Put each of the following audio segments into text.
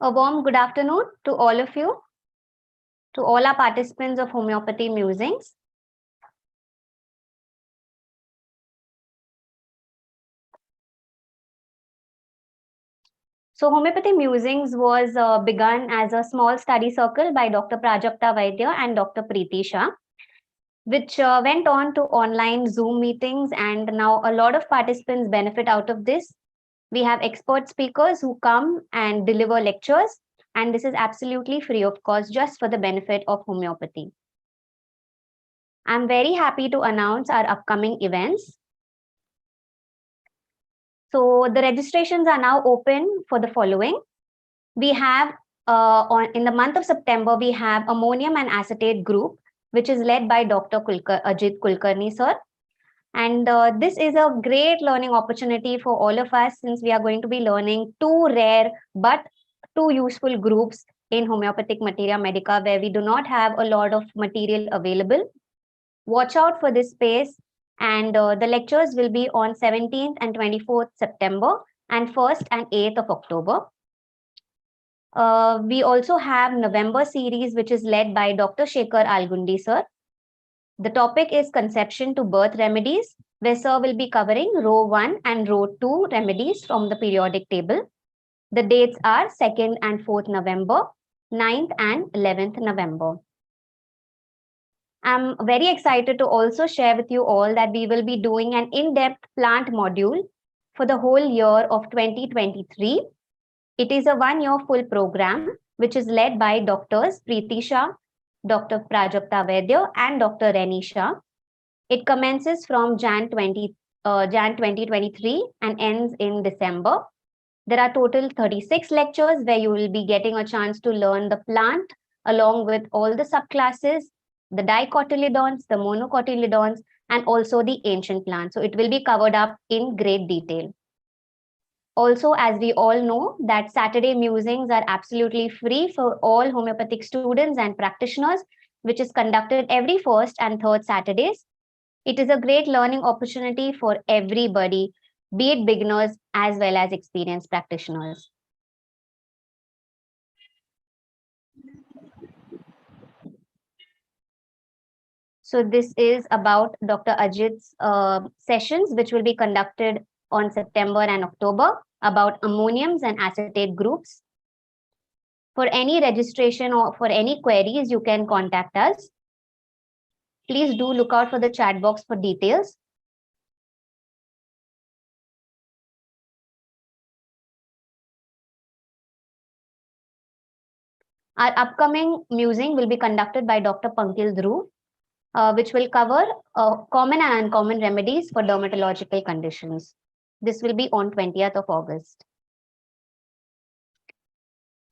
A warm good afternoon to all of you, to all our participants of Homeopathy Musings. So, Homeopathy Musings was begun as a small study circle by Dr. Prajakta Vaidya and Dr. Preeti Shah, which went on to online Zoom meetings, and now a lot of participants benefit out of this. We have expert speakers who come and deliver lectures, and this is absolutely free of cost, just for the benefit of homeopathy. I'm very happy to announce our upcoming events. So the registrations are now open for the following. We have in the month of September, we have ammonium and acetate group, which is led by Dr. Ajit Kulkarni sir. And this is a great learning opportunity for all of us, since we are going to be learning two rare but two useful groups in homeopathic materia medica, where we do not have a lot of material available. Watch out for this space, and the lectures will be on 17th and 24th September and 1st and 8th of October. We also have November series, which is led by Dr. Shekhar Algundi sir. The topic is conception to birth remedies, where sir will be covering row 1 and row 2 remedies from the periodic table. The dates are 2nd and 4th November, 9th and 11th November. I'm very excited to also share with you all that we will be doing an in-depth plant module for the whole year of 2023. It is a one-year full program, which is led by Drs. Preeti Shah, Dr. Prajakta Vaidya, and Dr. Reni Shah. It commences from Jan 2023 and ends in December. There are total 36 lectures where you will be getting a chance to learn the plant along with all the subclasses, the dicotyledons, the monocotyledons, and also the ancient plants. So it will be covered up in great detail. Also, as we all know, that Saturday musings are absolutely free for all homeopathic students and practitioners, which is conducted every first and third Saturdays. It is a great learning opportunity for everybody, be it beginners as well as experienced practitioners. So this is about Dr. Ajit's sessions, which will be conducted on September and October, about ammoniums and acetate groups. For any registration or for any queries, you can contact us. Please do look out for the chat box for details. Our upcoming musing will be conducted by Dr. Pankil Dhruv, which will cover common and uncommon remedies for dermatological conditions. This will be on 20th of August.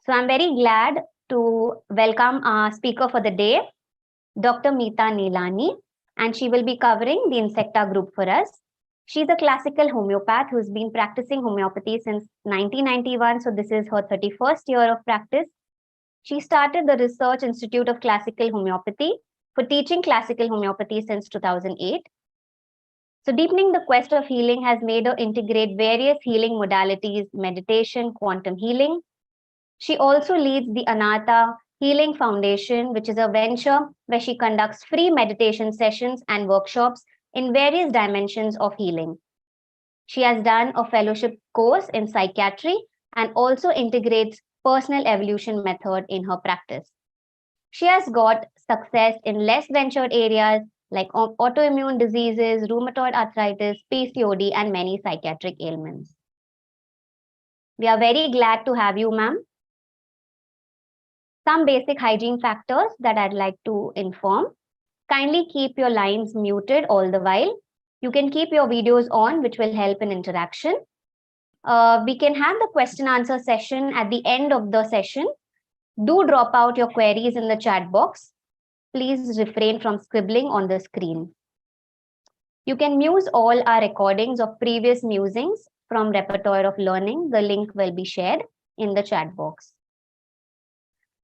So I'm very glad to welcome our speaker for the day, Dr. Meeta Nihlani, and she will be covering the Insecta Group for us. She's a classical homeopath who's been practicing homeopathy since 1991, so this is her 31st year of practice. She started the Research Institute of Classical Homeopathy for teaching classical homeopathy since 2008. So deepening the quest of healing has made her integrate various healing modalities, meditation, quantum healing. She also leads the Anatha Healing Foundation, which is a venture where she conducts free meditation sessions and workshops in various dimensions of healing. She has done a fellowship course in psychiatry and also integrates personal evolution method in her practice. She has got success in less ventured areas like autoimmune diseases, rheumatoid arthritis, PCOD, and many psychiatric ailments. We are very glad to have you, ma'am. Some basic hygiene factors that I'd like to inform. Kindly keep your lines muted all the while. You can keep your videos on, which will help in interaction. We can have the question answer session at the end of the session. Do drop out your queries in the chat box. Please refrain from scribbling on the screen. You can muse all our recordings of previous musings from Repertoire of Learning. The link will be shared in the chat box.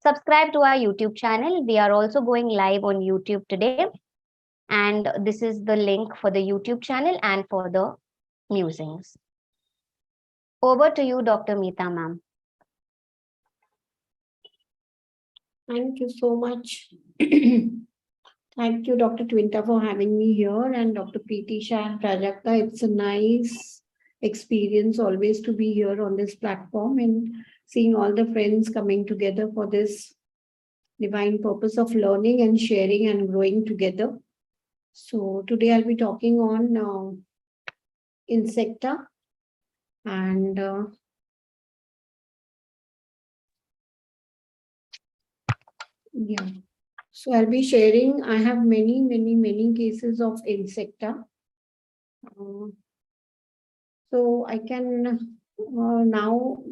Subscribe to our YouTube channel. We are also going live on YouTube today. And this is the link for the YouTube channel and for the musings. Over to you, Dr. Meeta, ma'am. Thank you so much. Thank you, Dr. Twinta, for having me here, and Dr. Preetisha and Prajakta. It's a nice experience always to be here on this platform and seeing all the friends coming together for this divine purpose of learning and sharing and growing together. So today I'll be talking on Insecta, and yeah. So I'll be sharing. I have many cases of Insecta. Uh, So I can now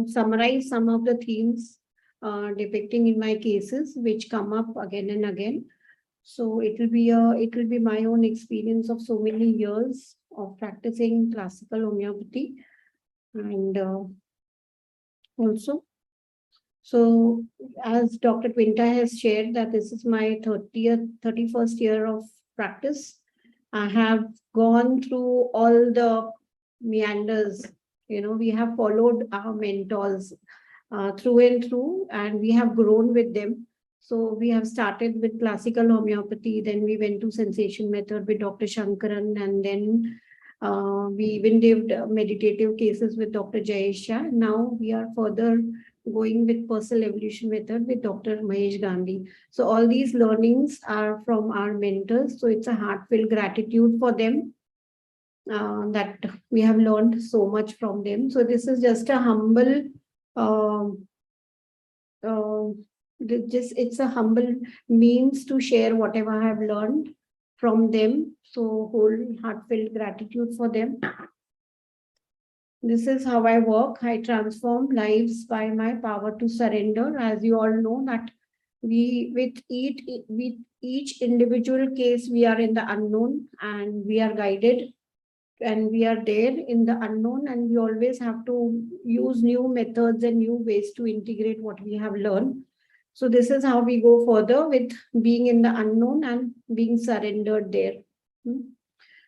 summarize some of the themes depicting in my cases, which come up again and again. So it will be my own experience of so many years of practicing classical homeopathy, and also, so as Dr. Quinta has shared that this is my 31st year of practice. I have gone through all the meanders. We have followed our mentors through and through, and we have grown with them. So we have started with classical homeopathy, then we went to sensation method with Dr. Shankaran, and then we even did meditative cases with Dr. Jayesha. Now we are further going with personal evolution method with Dr. Mahesh Gandhi. So all these learnings are from our mentors. So it's a heartfelt gratitude for them that we have learned so much from them. So this is just a humble, um uh, just it's a humble means to share whatever I have learned from them. So whole heartfelt gratitude for them. This is how I work. I transform lives by my power to surrender. As you all know that with each individual case, we are in the unknown and we are guided and we are there in the unknown, and we always have to use new methods and new ways to integrate what we have learned. So this is how we go further with being in the unknown and being surrendered there.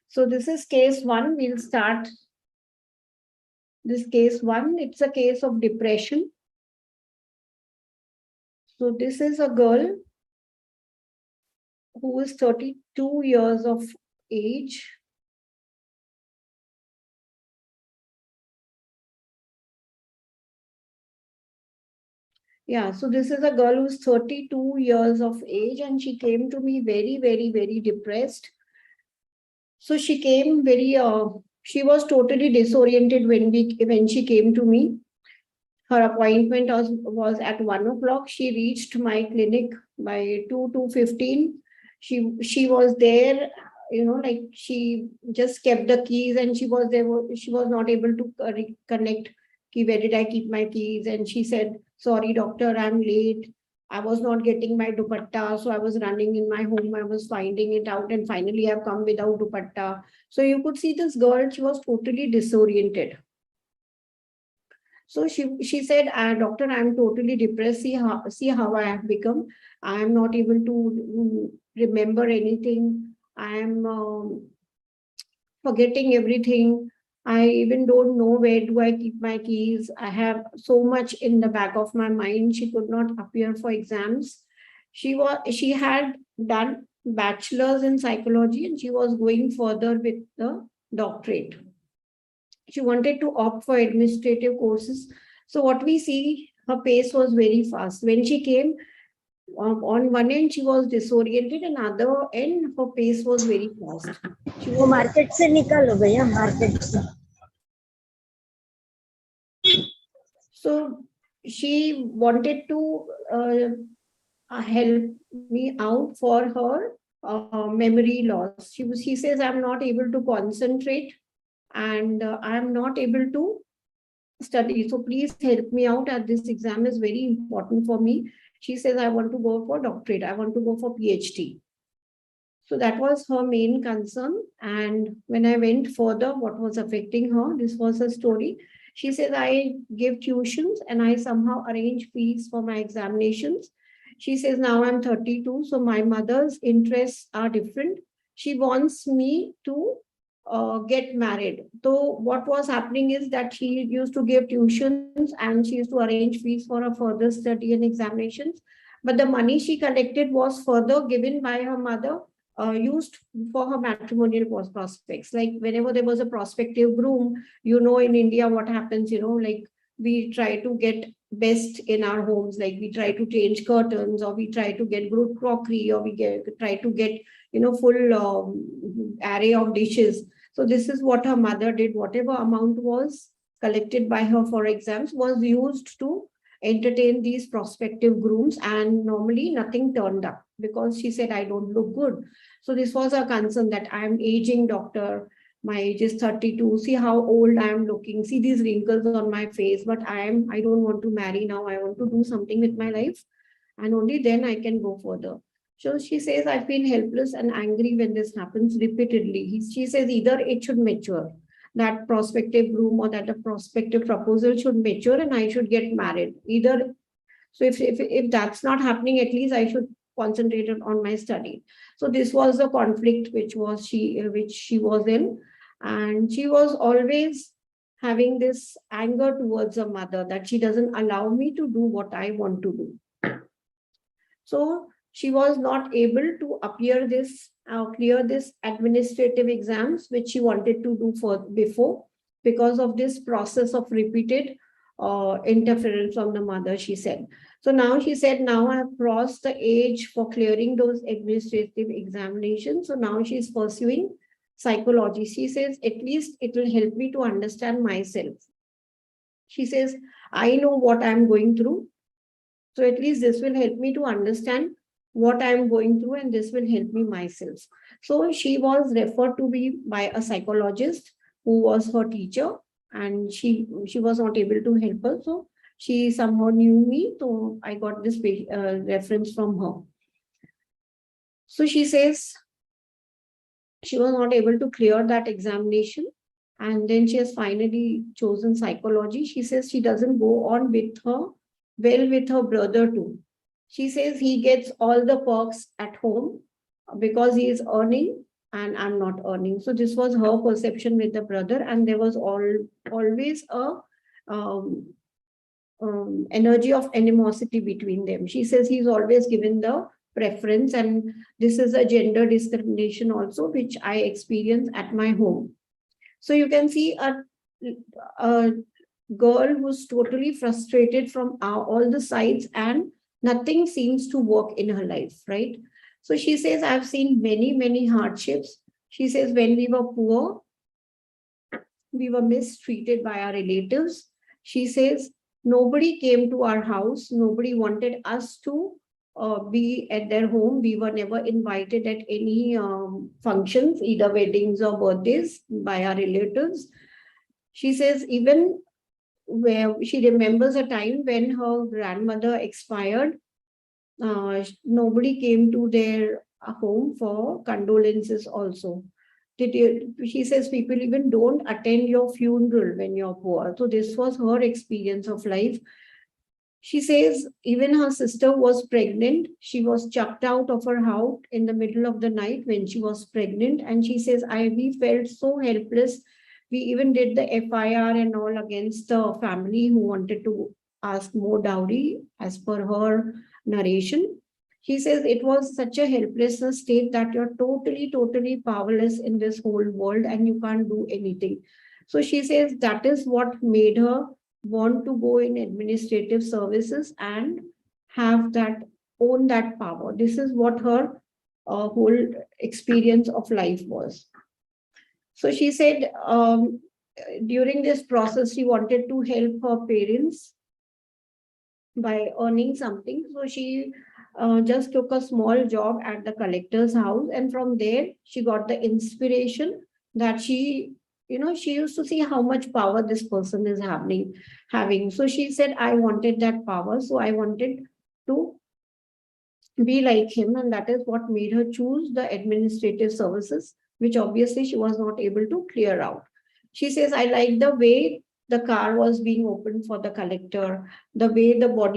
So this is case one. We'll start this case one. It's a case of depression. So this is a girl who is 32 years of age. Yeah, so this is a girl who's 32 years of age, and she came to me very depressed. So she came she was totally disoriented when she came to me. Her appointment was at 1 o'clock. She reached my clinic by 2:15. She was there, like she just kept the keys and she was there. She was not able to connect. Where did I keep my keys? And she said, "Sorry, doctor, I'm late. I was not getting my dupatta, so I was running in my home. I was finding it out, and finally I've come without dupatta." So you could see this girl. She was totally disoriented. So she said, "Doctor, I'm totally depressed. See how I have become. I am not able to remember anything. I am forgetting everything. I even don't know where do I keep my keys. I have so much in the back of my mind." She could not appear for exams. She had done bachelor's in psychology and she was going further with the doctorate. She wanted to opt for administrative courses. So what we see, her pace was very fast. When she came, on one end she was disoriented, and other end her pace was very fast. वो market से निकालो भैया, market से. So she wanted to help me out for her memory loss. She says, "I'm not able to concentrate and I'm not able to study. So please help me out, as this exam is very important for me." She says, "I want to go for doctorate. I want to go for PhD." So that was her main concern. And when I went further, what was affecting her, this was her story. She says, "I give tuitions and I somehow arrange fees for my examinations." She says, "Now I'm 32, so my mother's interests are different. She wants me to get married. So what was happening is that she used to give tuitions and she used to arrange fees for her further study and examinations. But the money she collected was further given by her mother, used for her matrimonial prospects. Like whenever there was a prospective groom, in India what happens, like we try to get best in our homes, like we try to change curtains, or we try to get good crockery, or try to get full array of dishes. So this is what her mother did. Whatever amount was collected by her for exams was used to entertain these prospective grooms, and normally nothing turned up because she said, I don't look good. So this was a concern that I'm aging, doctor. My age is 32. See how old I am looking. See these wrinkles on my face, but I don't want to marry now. I want to do something with my life, and only then I can go further. So she says, I feel helpless and angry when this happens repeatedly. She says either it should mature, that prospective groom or that a prospective proposal should mature and I should get married. Either, so if that's not happening, at least I should concentrate on my study. So this was the conflict which she was in, and she was always having this anger towards her mother that she doesn't allow me to do what I want to do. So she was not able to clear this administrative exams, which she wanted to do before, because of this process of repeated interference from the mother, she said. So now she said, now I have crossed the age for clearing those administrative examinations. So now she's pursuing psychology. She says, at least it will help me to understand myself. She says, I know what I'm going through. So at least this will help me to understand what I'm going through, and this will help me myself. So she was referred to be by a psychologist who was her teacher, and she was not able to help her. So she somehow knew me. So I got this reference from her. So she says she was not able to clear that examination. And then she has finally chosen psychology. She says she doesn't go on with her brother too. She says he gets all the perks at home because he is earning and I'm not earning. So this was her perception with the brother, and there was always a energy of animosity between them. She says he's always given the preference, and this is a gender discrimination also, which I experience at my home. So you can see a girl who's totally frustrated from all the sides, and nothing seems to work in her life, right? So she says, I've seen many, many hardships. She says, when we were poor, we were mistreated by our relatives. She says, nobody came to our house. Nobody wanted us to be at their home. We were never invited at any functions, either weddings or birthdays, by our relatives. She says, even where she remembers a time when her grandmother expired, nobody came to their home for condolences also. She says people even don't attend your funeral when you're poor. So this was her experience of life. She says even her sister was pregnant. She was chucked out of her house in the middle of the night when she was pregnant. And she says, we felt so helpless. We even did the FIR and all against the family who wanted to ask more dowry, as per her narration. She says it was such a helplessness state that you're totally, totally powerless in this whole world and you can't do anything. So she says that is what made her want to go in administrative services and own that power. This is what her whole experience of life was. So she said during this process, she wanted to help her parents by earning something. So she just took a small job at the collector's house. And from there, she got the inspiration that she used to see how much power this person is having. So she said, I wanted that power. So I wanted to be like him. And that is what made her choose the administrative services, which obviously she was not able to clear out. She says, I like the way the car was being opened for the collector, the way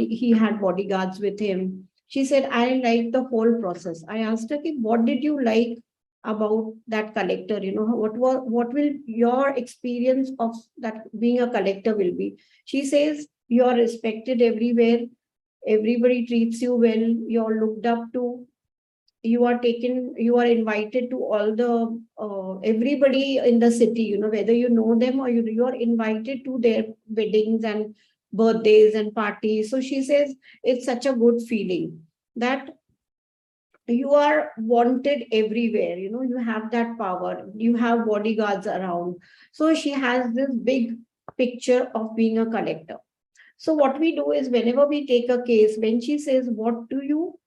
he had bodyguards with him. She said, I like the whole process. I asked her, what did you like about that collector, what will your experience of that being a collector will be. She says you are respected everywhere, everybody treats you well, you're looked up to, you are invited to all the everybody in the city, whether you know them or you are invited to their weddings and birthdays and parties. So she says it's such a good feeling that you are wanted everywhere, you have that power, you have bodyguards around. So she has this big picture of being a collector. So what we do is whenever we take a case, when she says what do you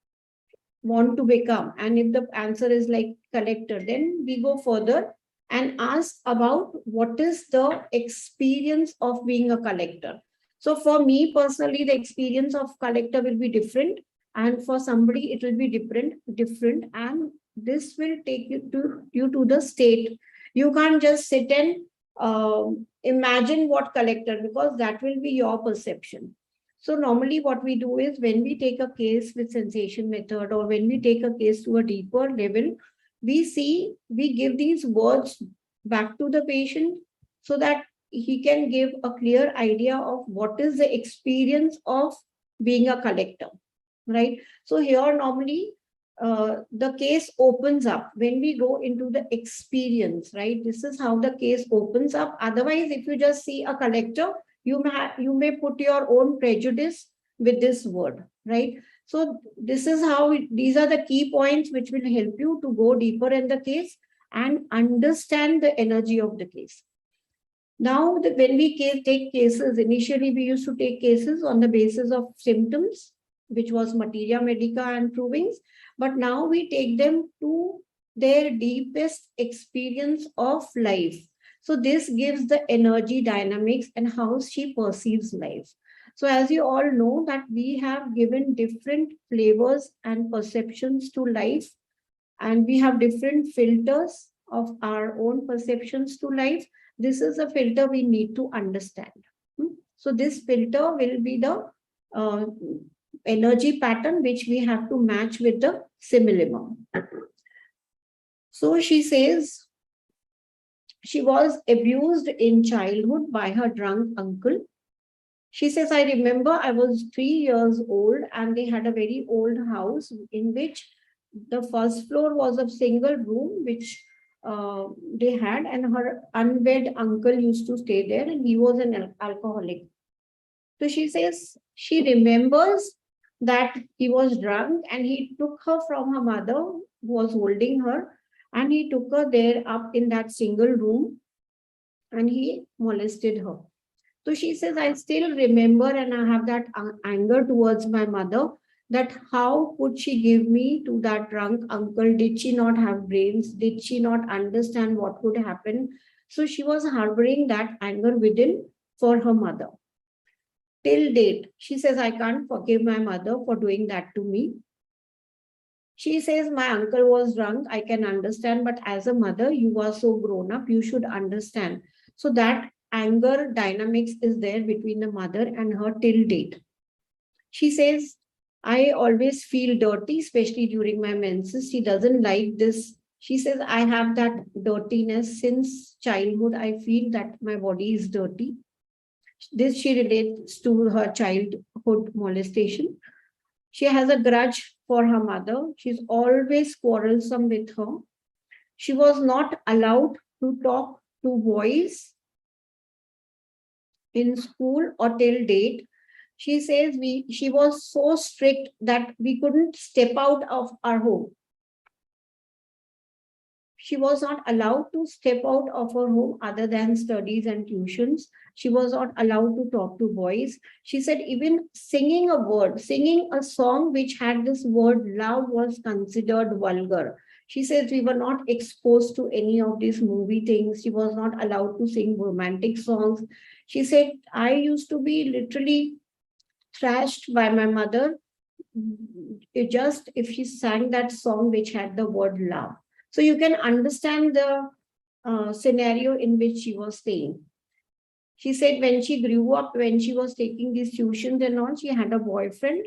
want to become, and if the answer is like collector, then we go further and ask about what is the experience of being a collector. So for me personally, the experience of collector will be different, and for somebody it will be different, and this will take you to the state. You can't just sit and imagine what collector, because that will be your perception. So normally what we do is when we take a case with sensation method, or when we take a case to a deeper level, we give these words back to the patient so that he can give a clear idea of what is the experience of being a collector, right? So here normally the case opens up when we go into the experience, right? This is how the case opens up. Otherwise, if you just see a collector, you may put your own prejudice with this word, right? So this is how these are the key points which will help you to go deeper in the case and understand the energy of the case. Now, when we take cases, initially we used to take cases on the basis of symptoms, which was materia medica and provings, but now we take them to their deepest experience of life. So this gives the energy dynamics and how she perceives life. So as you all know that we have given different flavors and perceptions to life, and we have different filters of our own perceptions to life. This is a filter we need to understand. So this filter will be the energy pattern which we have to match with the simillimum. So she says she was abused in childhood by her drunk uncle. She says, I remember I was 3 years old and they had a very old house in which the first floor was a single room which they had, and her unwed uncle used to stay there and he was an alcoholic. So she says she remembers that he was drunk and he took her from her mother who was holding her, and he took her there up in that single room and he molested her. So she says, I still remember and I have that anger towards my mother, that how could she give me to that drunk uncle? Did she not have brains? Did she not understand what would happen? So she was harboring that anger within for her mother. Till date, she says, I can't forgive my mother for doing that to me. She says, my uncle was drunk, I can understand, but as a mother, you are so grown up, you should understand. So that anger dynamics is there between the mother and her till date. She says, I always feel dirty, especially during my menses. She doesn't like this. She says, I have that dirtiness since childhood. I feel that my body is dirty. This she relates to her childhood molestation. She has a grudge for her mother. She's always quarrelsome with her. She was not allowed to talk to boys in school or till date. She says she was so strict that we couldn't step out of our home. She was not allowed to step out of her home other than studies and tuitions. She was not allowed to talk to boys. She said even singing a song which had this word love was considered vulgar. She says we were not exposed to any of these movie things. She was not allowed to sing romantic songs. She said, I used to be literally thrashed by my mother just if she sang that song which had the word love. So you can understand the scenario in which she was staying. She said when she grew up, when she was taking these tuitions and all, she had a boyfriend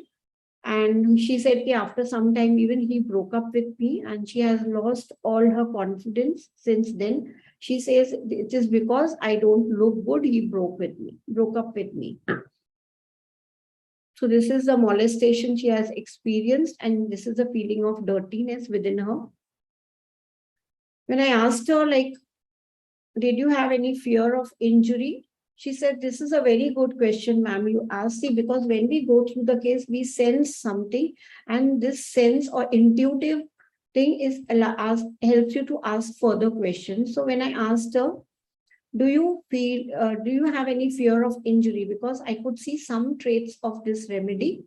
And she said that after some time, even he broke up with me, and she has lost all her confidence since then. She says it is because I don't look good, he broke up with me. So this is the molestation she has experienced, and this is a feeling of dirtiness within her. When I asked her, like, did you have any fear of injury? She said, this is a very good question, ma'am. You asked it because when we go through the case, we sense something, and this sense or intuitive thing helps you to ask further questions. So when I asked her, do you have any fear of injury? Because I could see some traits of this remedy.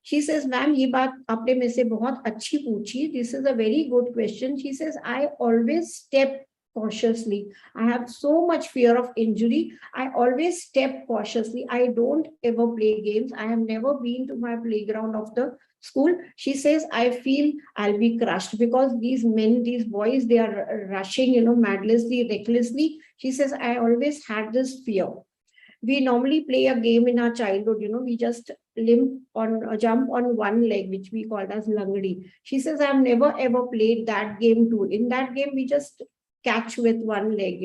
She says, ma'am, ये बात आपने मेरे से बहुत अच्छी पूछी. This is a very good question. She says, I always step cautiously. I have so much fear of injury. I always step cautiously. I don't ever play games. I have never been to my playground of the school. She says, I feel I'll be crushed because these men, these boys, they are rushing, madlessly, recklessly. She says, I always had this fear. We normally play a game in our childhood, we just jump on one leg, which we called as langdi. She says, I've never ever played that game too. In that game, we just catch with one leg,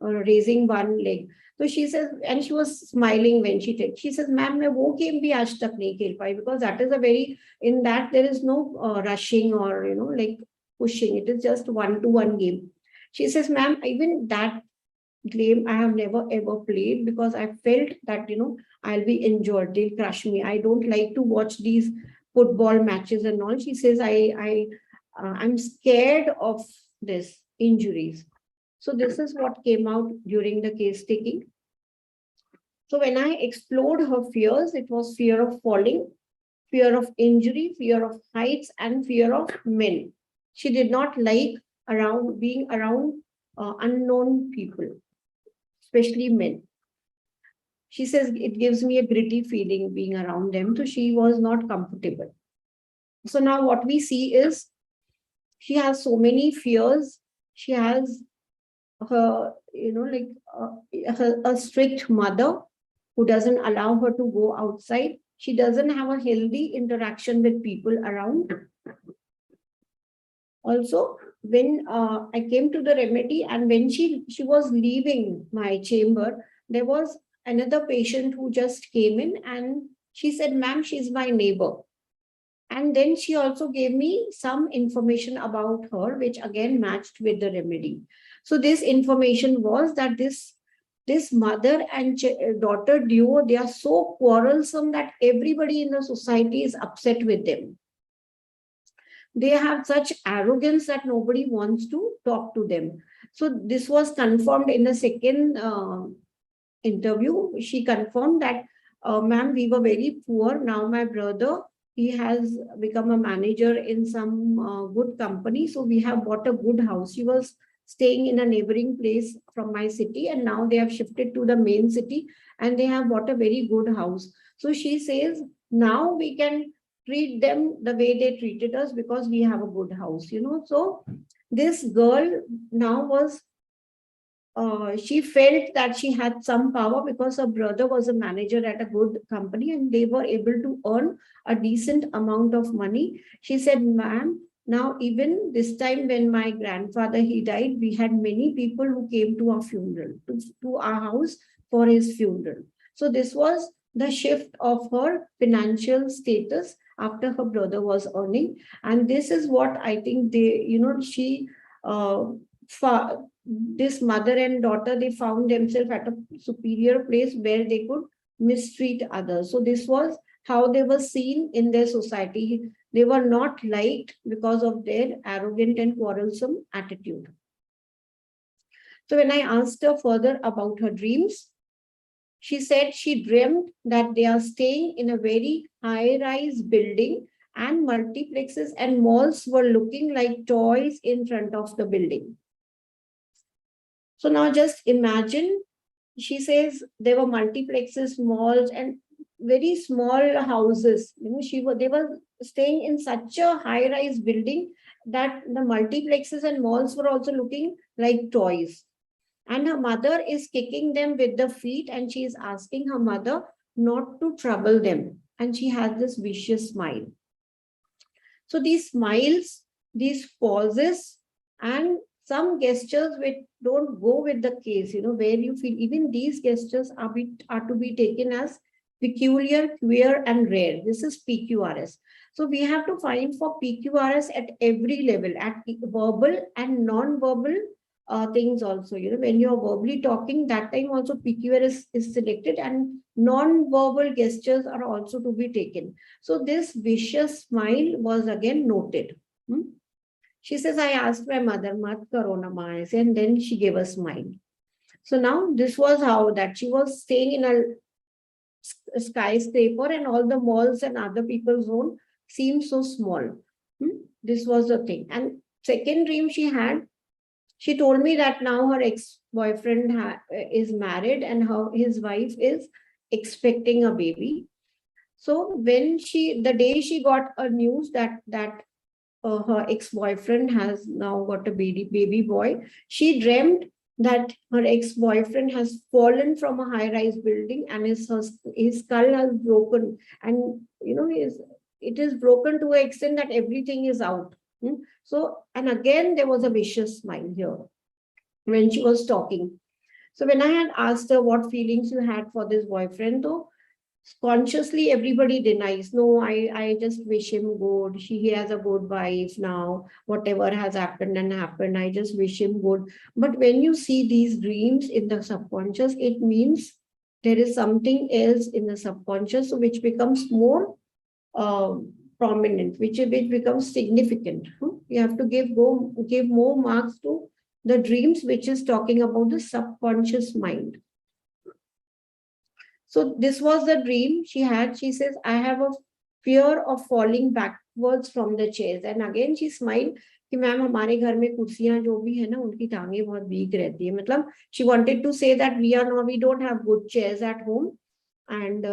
raising one leg. So she says, and she was smiling when she says, ma'am, मैं वो game भी आज तक नहीं खेल पाई, because that is in that there is no rushing or, like pushing. It is just 1-to-1 game. She says, ma'am, even that game I have never ever played because I felt that I'll be injured, they'll crush me. I don't like to watch these football matches and all. She says I'm scared of this injuries. So this is what came out during the case taking. So when I explored her fears, it was fear of falling, fear of injury, fear of heights, and fear of men. She did not like being around unknown people, especially men. She says it gives me a gritty feeling being around them. So she was not comfortable. So now what we see is she has so many fears. She has her, a strict mother who doesn't allow her to go outside. She doesn't have a healthy interaction with people around. Also, when I came to the remedy, and when she was leaving my chamber, there was another patient who just came in, and she said, ma'am, she's my neighbor. And then she also gave me some information about her, which again matched with the remedy. So this information was that this mother and daughter duo, they are so quarrelsome that everybody in the society is upset with them. They have such arrogance that nobody wants to talk to them. So this was confirmed in the second interview. She confirmed that, ma'am, we were very poor. Now my brother, he has become a manager in some good company. So we have bought a good house. She was staying in a neighboring place from my city, and now they have shifted to the main city, and they have bought a very good house. So she says, now we can treat them the way they treated us because we have a good house, So this girl now was, she felt that she had some power because her brother was a manager at a good company and they were able to earn a decent amount of money. She said, ma'am, now even this time when my grandfather, he died, we had many people who came to our funeral, to our house for his funeral. So this was the shift of her financial status after her brother was earning. And this is what I think she, this mother and daughter, they found themselves at a superior place where they could mistreat others. So this was how they were seen in their society. They were not liked because of their arrogant and quarrelsome attitude. So when I asked her further about her dreams, she said she dreamt that they are staying in a very high-rise building and multiplexes and malls were looking like toys in front of the building. So now just imagine, she says there were multiplexes, malls, and very small houses. They were staying in such a high-rise building that the multiplexes and malls were also looking like toys. And her mother is kicking them with the feet, and she is asking her mother not to trouble them. and she has this vicious smile. So these smiles, these pauses, and some gestures which don't go with the case, where you feel even these gestures are to be taken as peculiar, queer, and rare. This is PQRS. So we have to find for PQRS at every level, at verbal and non-verbal things also. When you're verbally talking, that time also PQRS is selected, and non-verbal gestures are also to be taken. So this vicious smile was again noted. She says, I asked my mother, Mat karo na ma aise, and then she gave a smile. So now this was how that she was staying in a skyscraper, and all the malls and other people's home seemed so small. This was the thing. And second dream she had, she told me that now her ex-boyfriend is married, and his wife is expecting a baby. So when the day she got a news that her ex-boyfriend has now got a baby boy, she dreamt that her ex-boyfriend has fallen from a high-rise building, and his skull has broken, and it is broken to an extent that everything is out. So, and again there was a vicious smile here when she was talking. So when I had asked her what feelings you had for this boyfriend, though consciously everybody denies, no, I just wish him good, he has a good wife now, whatever has happened and happened, I just wish him good. But when you see these dreams in the subconscious, it means there is something else in the subconscious which becomes more prominent, which becomes significant. You have to give more marks to the dreams, which is talking about the subconscious mind. So this was the dream she had. She says, I have a fear of falling backwards from the chairs. And again she smiled कि ma'am हमारे घर में कुर्सियां जो भी है ना उनकी टांगें बहुत वीक रहती है. मतलब she wanted to say that we don't have good chairs at home, and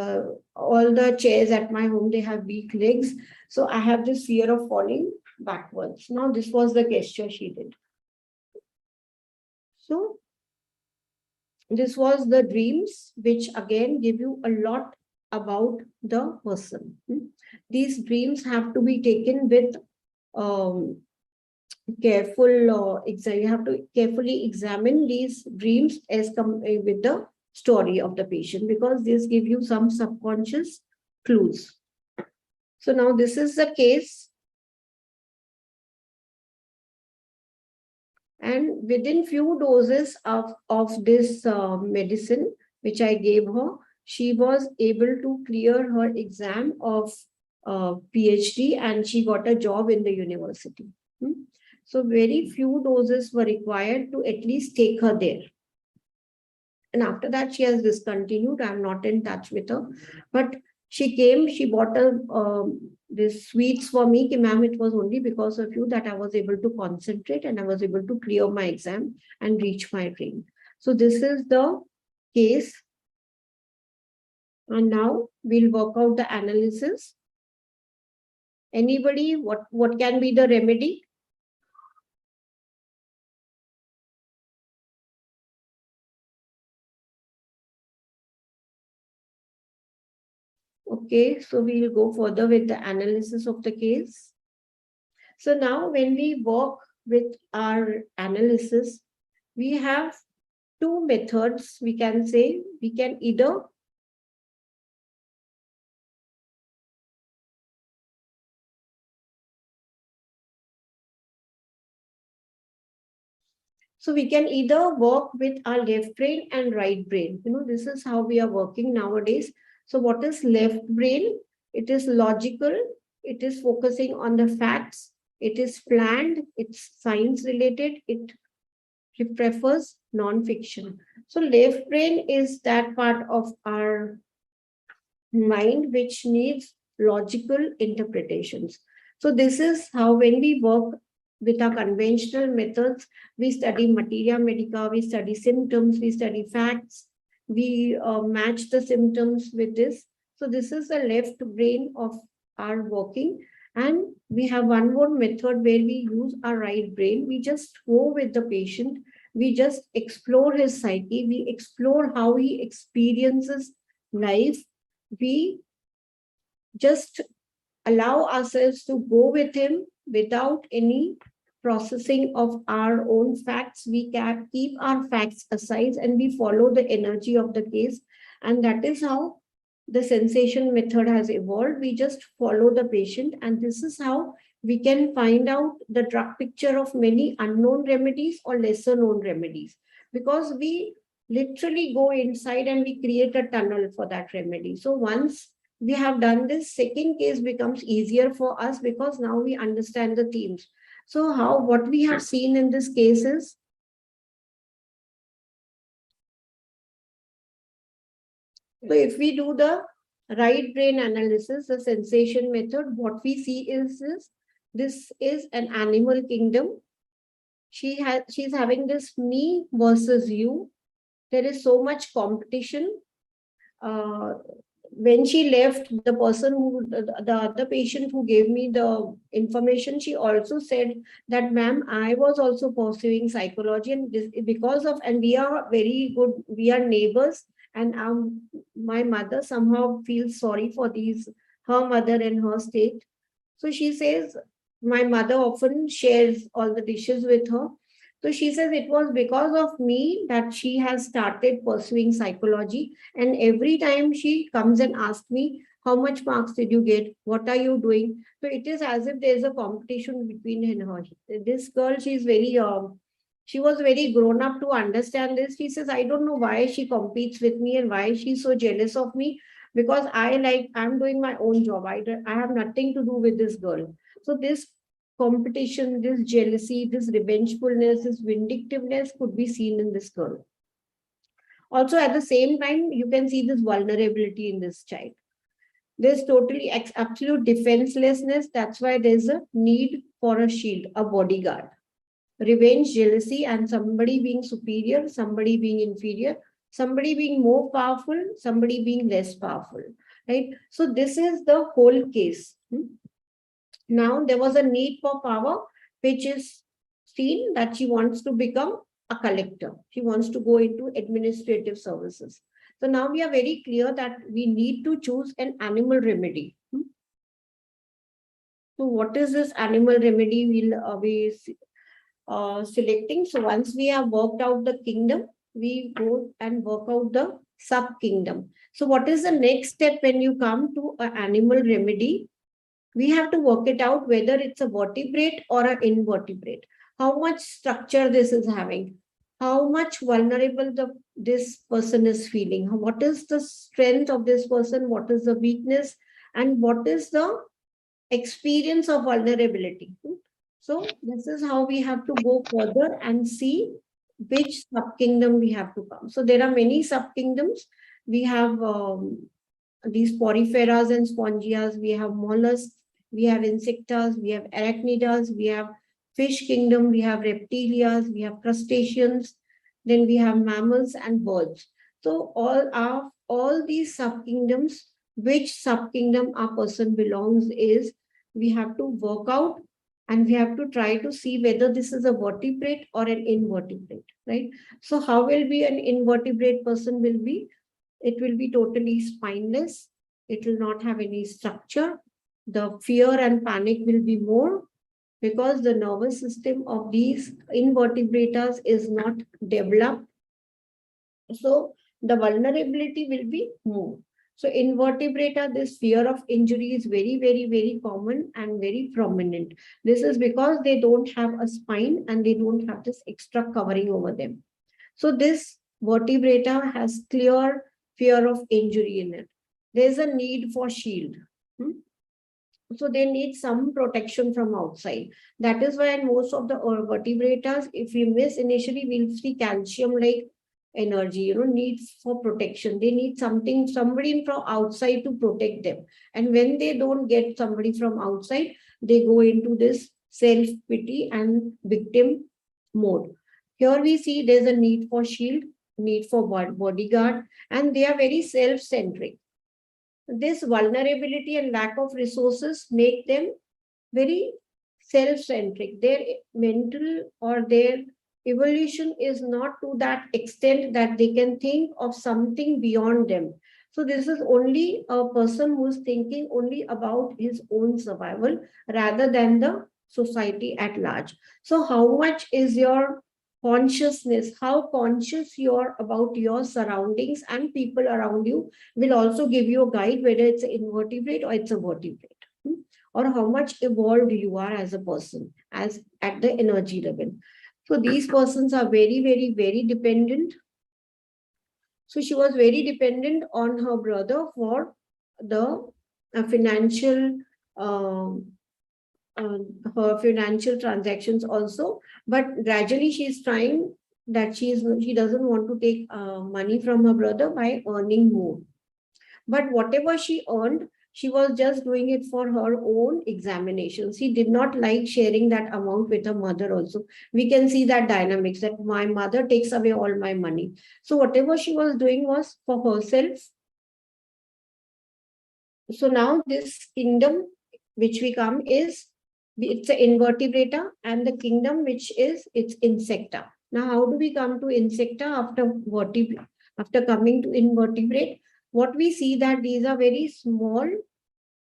all the chairs at my home, they have weak legs. So I have this fear of falling backwards. Now this was the gesture she did. So this was the dreams, which again give you a lot about the person. These dreams have to be taken with careful exam. You have to carefully examine these dreams as with the story of the patient, because this give you some subconscious clues. So now this is the case. And within few doses of this medicine, which I gave her, she was able to clear her exam of PhD, and she got a job in the university. So very few doses were required to at least take her there. And after that, she has discontinued. I'm not in touch with her. But she came, she bought this sweets for me. Ma'am, it was only because of you that I was able to concentrate, and I was able to clear my exam and reach my rank. So this is the case. And now we'll work out the analysis. Anybody, what can be the remedy? Okay, so we'll go further with the analysis of the case. So now when we work with our analysis, we have two methods. We can say we can either work with our left brain and right brain. This is how we are working nowadays. So what is left brain? It is logical. It is focusing on the facts. It is planned. It's science related. It prefers non-fiction. So left brain is that part of our mind which needs logical interpretations. So this is how, when we work with our conventional methods, we study materia medica, we study symptoms, we study facts, we match the symptoms with this. So this is the left brain of our working. And we have one more method where we use our right brain. We just go with the patient. We just explore his psyche. We explore how he experiences life. We just allow ourselves to go with him without any processing of our own facts. We can keep our facts aside and we follow the energy of the case. And that is how the sensation method has evolved. We just follow the patient, and this is how we can find out the drug picture of many unknown remedies or lesser known remedies, because we literally go inside and we create a tunnel for that remedy. So once we have done this, second case becomes easier for us because now we understand the themes. So what we have seen in this case is, so if we do the right brain analysis, the sensation method, what we see is this is an animal kingdom. She's having this me versus you. There is so much competition. When she left, the person who, the other patient who gave me the information, she also said that, ma'am, I was also pursuing psychology, and this, because of, and we are very good, we are neighbors, and my mother somehow feels sorry for her mother and her state. So she says, my mother often shares all the dishes with her. So she says it was because of me that she has started pursuing psychology. And every time she comes and asks me, how much marks did you get? What are you doing? So it is as if there is a competition between her. This girl, she was very grown up to understand this. She says, I don't know why she competes with me and why she's so jealous of me, because I'm doing my own job. I have nothing to do with this girl. So this competition, this jealousy, this revengefulness, this vindictiveness could be seen in this girl. Also, at the same time, you can see this vulnerability in this child. There's totally absolute defenselessness. That's why there's a need for a shield, a bodyguard. Revenge, jealousy, and somebody being superior, somebody being inferior, somebody being more powerful, somebody being less powerful, right? So this is the whole case. Now there was a need for power, which is seen that she wants to become a collector. She wants to go into administrative services. So now we are very clear that we need to choose an animal remedy. So what is this animal remedy we'll be selecting? So once we have worked out the kingdom, we go and work out the sub-kingdom. So what is the next step when you come to an animal remedy? We have to work it out whether it's a vertebrate or an invertebrate. How much structure this is having, how much vulnerable this person is feeling, what is the strength of this person, what is the weakness, and what is the experience of vulnerability. So this is how we have to go further and see which sub-kingdom we have to come. So there are many sub-kingdoms. We have these poriferas and spongias, we have mollusks, we have insectas, we have arachnidas, we have fish kingdom, we have reptilias, we have crustaceans, then we have mammals and birds. So all these sub-kingdoms, which sub-kingdom a person belongs is, we have to work out, and we have to try to see whether this is a vertebrate or an invertebrate, right? So how will be an invertebrate person will be? It will be totally spineless. It will not have any structure. The fear and panic will be more because the nervous system of these invertebrates is not developed. So the vulnerability will be more. So invertebrata, this fear of injury is very, very, very common and very prominent. This is because they don't have a spine and they don't have this extra covering over them. So this vertebrata has clear fear of injury in it. There's a need for shield. So they need some protection from outside. That is why in most of the vertebrates, if we miss initially, we'll see calcium-like energy, need for protection. They need somebody from outside to protect them. And when they don't get somebody from outside, they go into this self-pity and victim mode. Here we see there's a need for shield, need for bodyguard, and they are very self-centric. This vulnerability and lack of resources make them very self-centric. Their mental or their evolution is not to that extent that they can think of something beyond them. So this is only a person who is thinking only about his own survival rather than the society at large. So how much is your consciousness, how conscious you are about your surroundings and people around you will also give you a guide whether it's an invertebrate or it's a vertebrate, or how much evolved you are as a person, as at the energy level. So these persons are very, very, very dependent. So she was very dependent on her brother for the financial, um, uh, her financial transactions also. But gradually she's trying that she doesn't want to take money from her brother by earning more. But whatever she earned, she was just doing it for her own examinations. She did not like sharing that amount with her mother also. We can see that dynamics that my mother takes away all my money. So whatever she was doing was for herself. So now this kingdom which we come is, it's an invertebrata, and the kingdom which is, it's insecta. Now how do we come to insecta after coming to invertebrate? What we see that these are very small,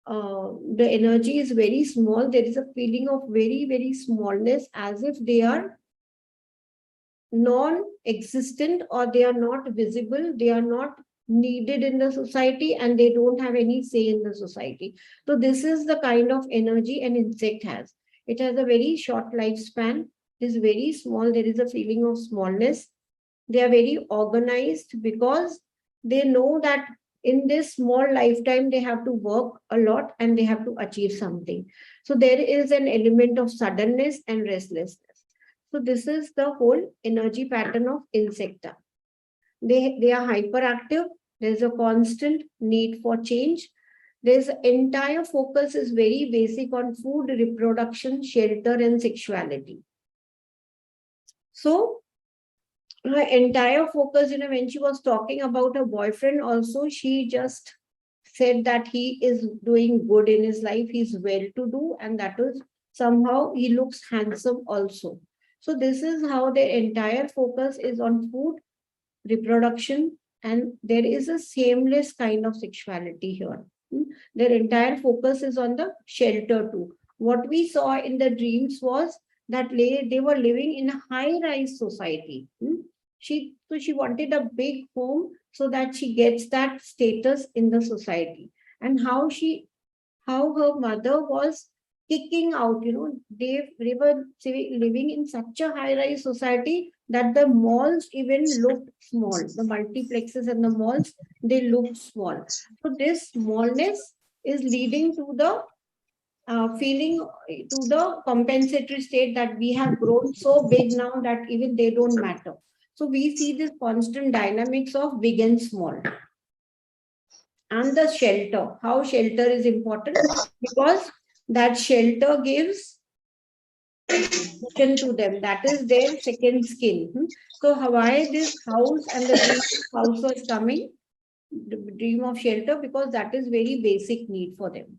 the energy is very small. There is a feeling of very, very smallness, as if they are non-existent, or they are not visible, they are not needed in the society, and they don't have any say in the society. So this is the kind of energy an insect has. It has a very short lifespan, it is very small, there is a feeling of smallness. They are very organized because they know that in this small lifetime they have to work a lot and they have to achieve something. So there is an element of suddenness and restlessness. So this is the whole energy pattern of insecta. They are hyperactive. There's a constant need for change. There's entire focus is very basic on food, reproduction, shelter, and sexuality. So her entire focus, when she was talking about her boyfriend also, she just said that he is doing good in his life, he's well to do, and that is somehow he looks handsome also. So this is how their entire focus is on food, reproduction, and there is a shameless kind of sexuality here. Their entire focus is on the shelter too. What we saw in the dreams was that they were living in a high-rise society. She wanted a big home so that she gets that status in the society. And how her mother was kicking out, they were living in such a high-rise society that the malls even looked small. The multiplexes and the malls, they looked small. So this smallness is leading to the feeling, to the compensatory state that we have grown so big now that even they don't matter. So we see this constant dynamics of big and small. And the shelter, how shelter is important, because that shelter gives to them. That is their second skin. So why this house and the dream house was coming, the dream of shelter, because that is very basic need for them.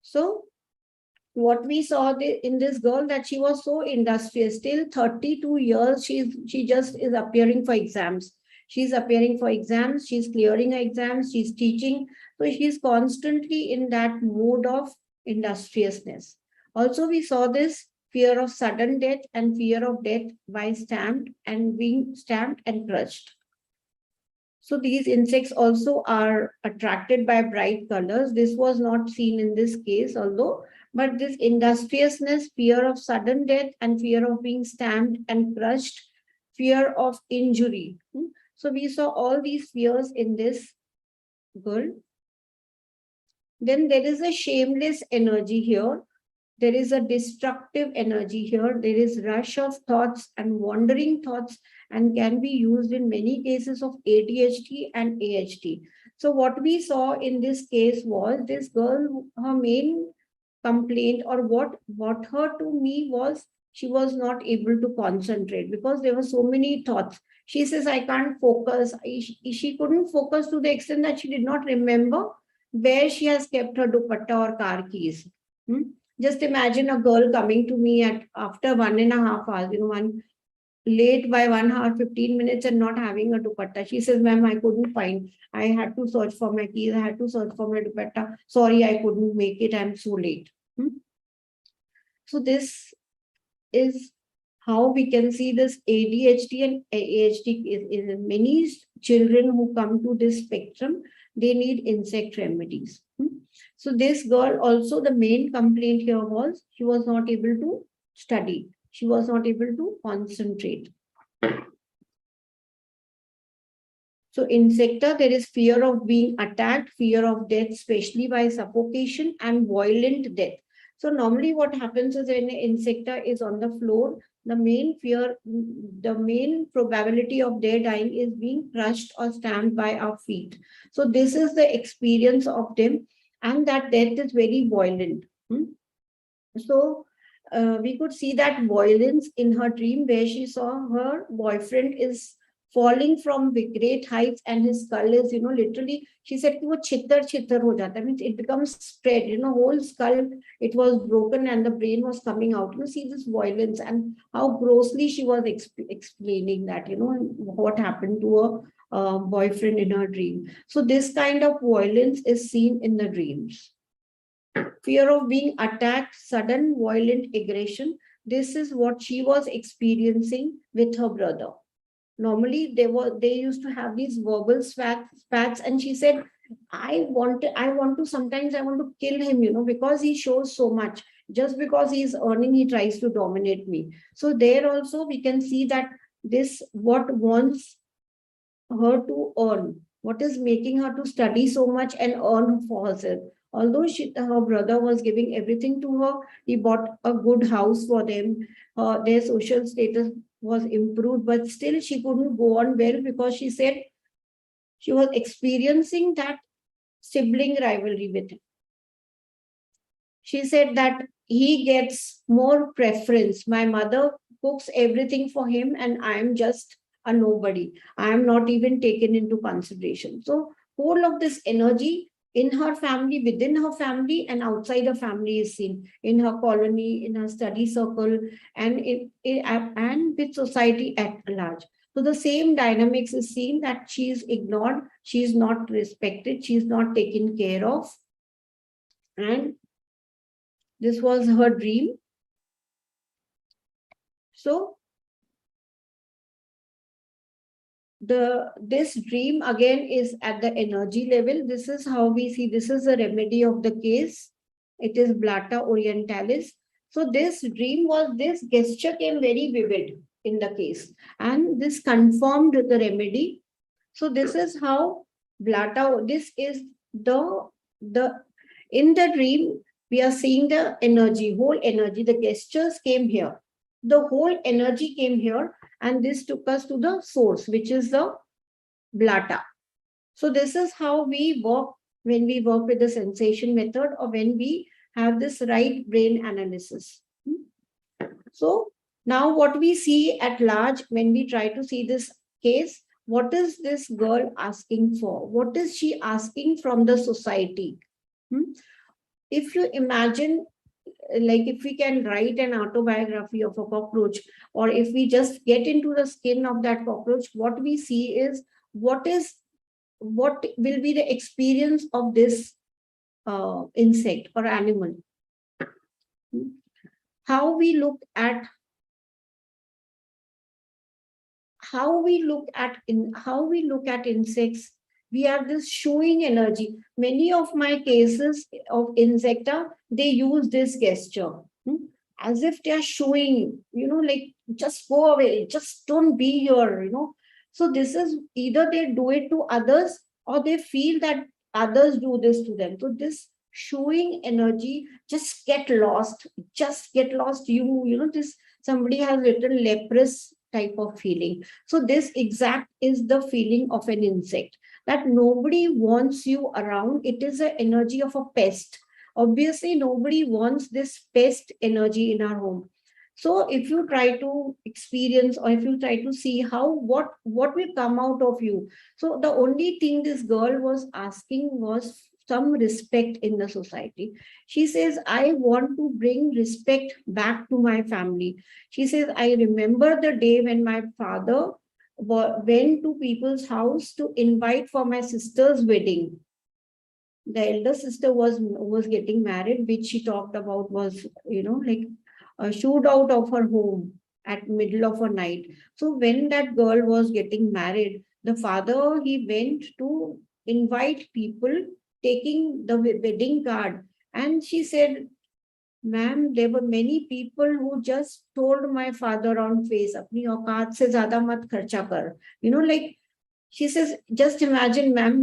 So what we saw in this girl, that she was so industrious. Till 32 years, she just is appearing for exams. She's appearing for exams, she's clearing her exams, she's teaching. So she's constantly in that mode of industriousness. Also, we saw this fear of sudden death and fear of death by being stamped and crushed. So these insects also are attracted by bright colors. This was not seen in this case, although, but this industriousness, fear of sudden death, and fear of being stamped and crushed, fear of injury. So we saw all these fears in this girl. Then there is a shameless energy here. There is a destructive energy here. There is rush of thoughts and wandering thoughts, and can be used in many cases of ADHD and AHD. So what we saw in this case was this girl, her main complaint, or what her to me was, she was not able to concentrate because there were so many thoughts. She says, I can't focus. She couldn't focus to the extent that she did not remember where she has kept her dupatta or car keys. Just imagine a girl coming to me after 1.5 hours, late by 1 hour, 15 minutes and not having a dupatta. She says, ma'am, I couldn't find. I had to search for my keys. I had to search for my dupatta. Sorry, I couldn't make it. I'm so late. So this is how we can see this ADHD and ADHD is many children who come to this spectrum, they need insect remedies. So this girl also, the main complaint here was she was not able to study. She was not able to concentrate. So Insecta, there is fear of being attacked, fear of death, especially by suffocation and violent death. So normally what happens is when Insecta is on the floor, the main fear, the main probability of their dying is being crushed or stamped by our feet. So this is the experience of them, and that death is very violent. So we could see that violence in her dream where she saw her boyfriend is falling from the great heights and his skull is, literally, she said, wo chittar chittar ho jata, means it becomes spread, whole skull, it was broken and the brain was coming out. You see this violence and how grossly she was explaining that, what happened to her boyfriend in her dream. So this kind of violence is seen in the dreams. Fear of being attacked, sudden violent aggression. This is what she was experiencing with her brother. Normally, they used to have these verbal spats, and she said, sometimes I want to kill him, because he shows so much. Just because he is earning, he tries to dominate me. So there also we can see that this what wants her to earn, what is making her to study so much and earn for herself. Although her brother was giving everything to her, he bought a good house for them. Their social status was improved, but still she couldn't go on well because she said she was experiencing that sibling rivalry with him. She said that he gets more preference. My mother cooks everything for him, and I am just a nobody. I am not even taken into consideration. So, whole of this energy in her family, within her family, and outside the family is seen in her colony, in her study circle, and with society at large. So the same dynamics is seen that she is ignored, she is not respected, she is not taken care of, and this was her dream. So this dream again is at the energy level. This is how we see, this is the remedy of the case. It is Blata orientalis. So this dream was, this gesture came very vivid in the case, and this confirmed the remedy. So this is how Blata, this is the in the dream, we are seeing the energy, whole energy, the gestures came here. The whole energy came here, and this took us to the source, which is the Blata. So this is how we work when we work with the sensation method, or when we have this right brain analysis. So now what we see at large when we try to see this case, what is this girl asking for? What is she asking from the society? If you imagine, like if we can write an autobiography of a cockroach, or if we just get into the skin of that cockroach, what we see is what will be the experience of this insect or animal. How we look at insects, we have this showing energy. Many of my cases of Insecta, they use this gesture, as if they are showing, like, just go away, just don't be here, So this is either they do it to others, or they feel that others do this to them. So this showing energy, just get lost, this, somebody has written leprous type of feeling. So this exact is the feeling of an insect, that nobody wants you around. It is an energy of a pest. Obviously, nobody wants this pest energy in our home. So if you try to experience, or if you try to see what will come out of you. So the only thing this girl was asking was some respect in the society. She says, I want to bring respect back to my family. She says, I remember the day when my father went to people's house to invite for my sister's wedding. The elder sister was getting married, which she talked about was, like shooed out of her home at middle of a night. So when that girl was getting married, the father, he went to invite people, taking the wedding card. And she said, ma'am, there were many people who just told my father on face, apni auqaat se zyada mat kharcha kar. Like, she says, just imagine, ma'am,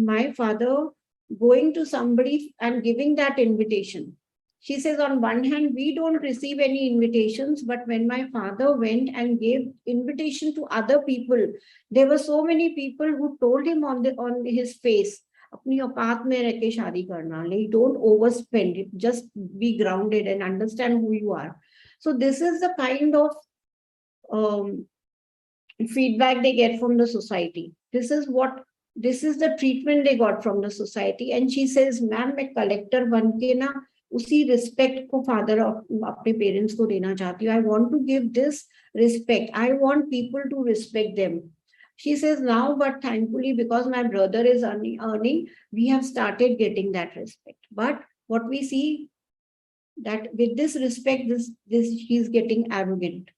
my father going to somebody and giving that invitation. She says, on one hand, we don't receive any invitations, but when my father went and gave invitation to other people, there were so many people who told him on his face, अपनी औकात में रह के शादी करना, like don't overspend it, just be grounded and understand who you are. So this is the kind of feedback they get from the society. This is the treatment they got from the society. And she says, ma'am, मैं collector बन के ना उसी respect को father अपने parents को देना चाहती हूँ. I want to give this respect. I want people to respect them. She says now, but thankfully, because my brother is earning, we have started getting that respect. But what we see that with this respect, this he's getting arrogant.